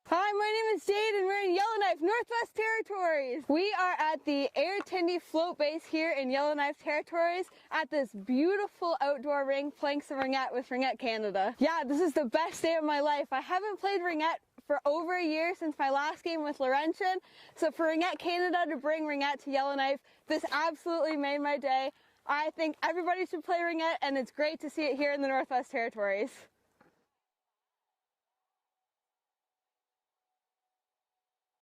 Hi, my name is Jade and we're in Yellowknife, Northwest Territories. We are at the Air Tindy float base here in Yellowknife Territories at this beautiful outdoor rink playing some ringette with Ringette Canada. Yeah, this is the best day of my life. I haven't played ringette for over a year since my last game with Laurentian. So for Ringette Canada to bring ringette to Yellowknife, this absolutely made my day. I think everybody should play ringette and it's great to see it here in the Northwest Territories.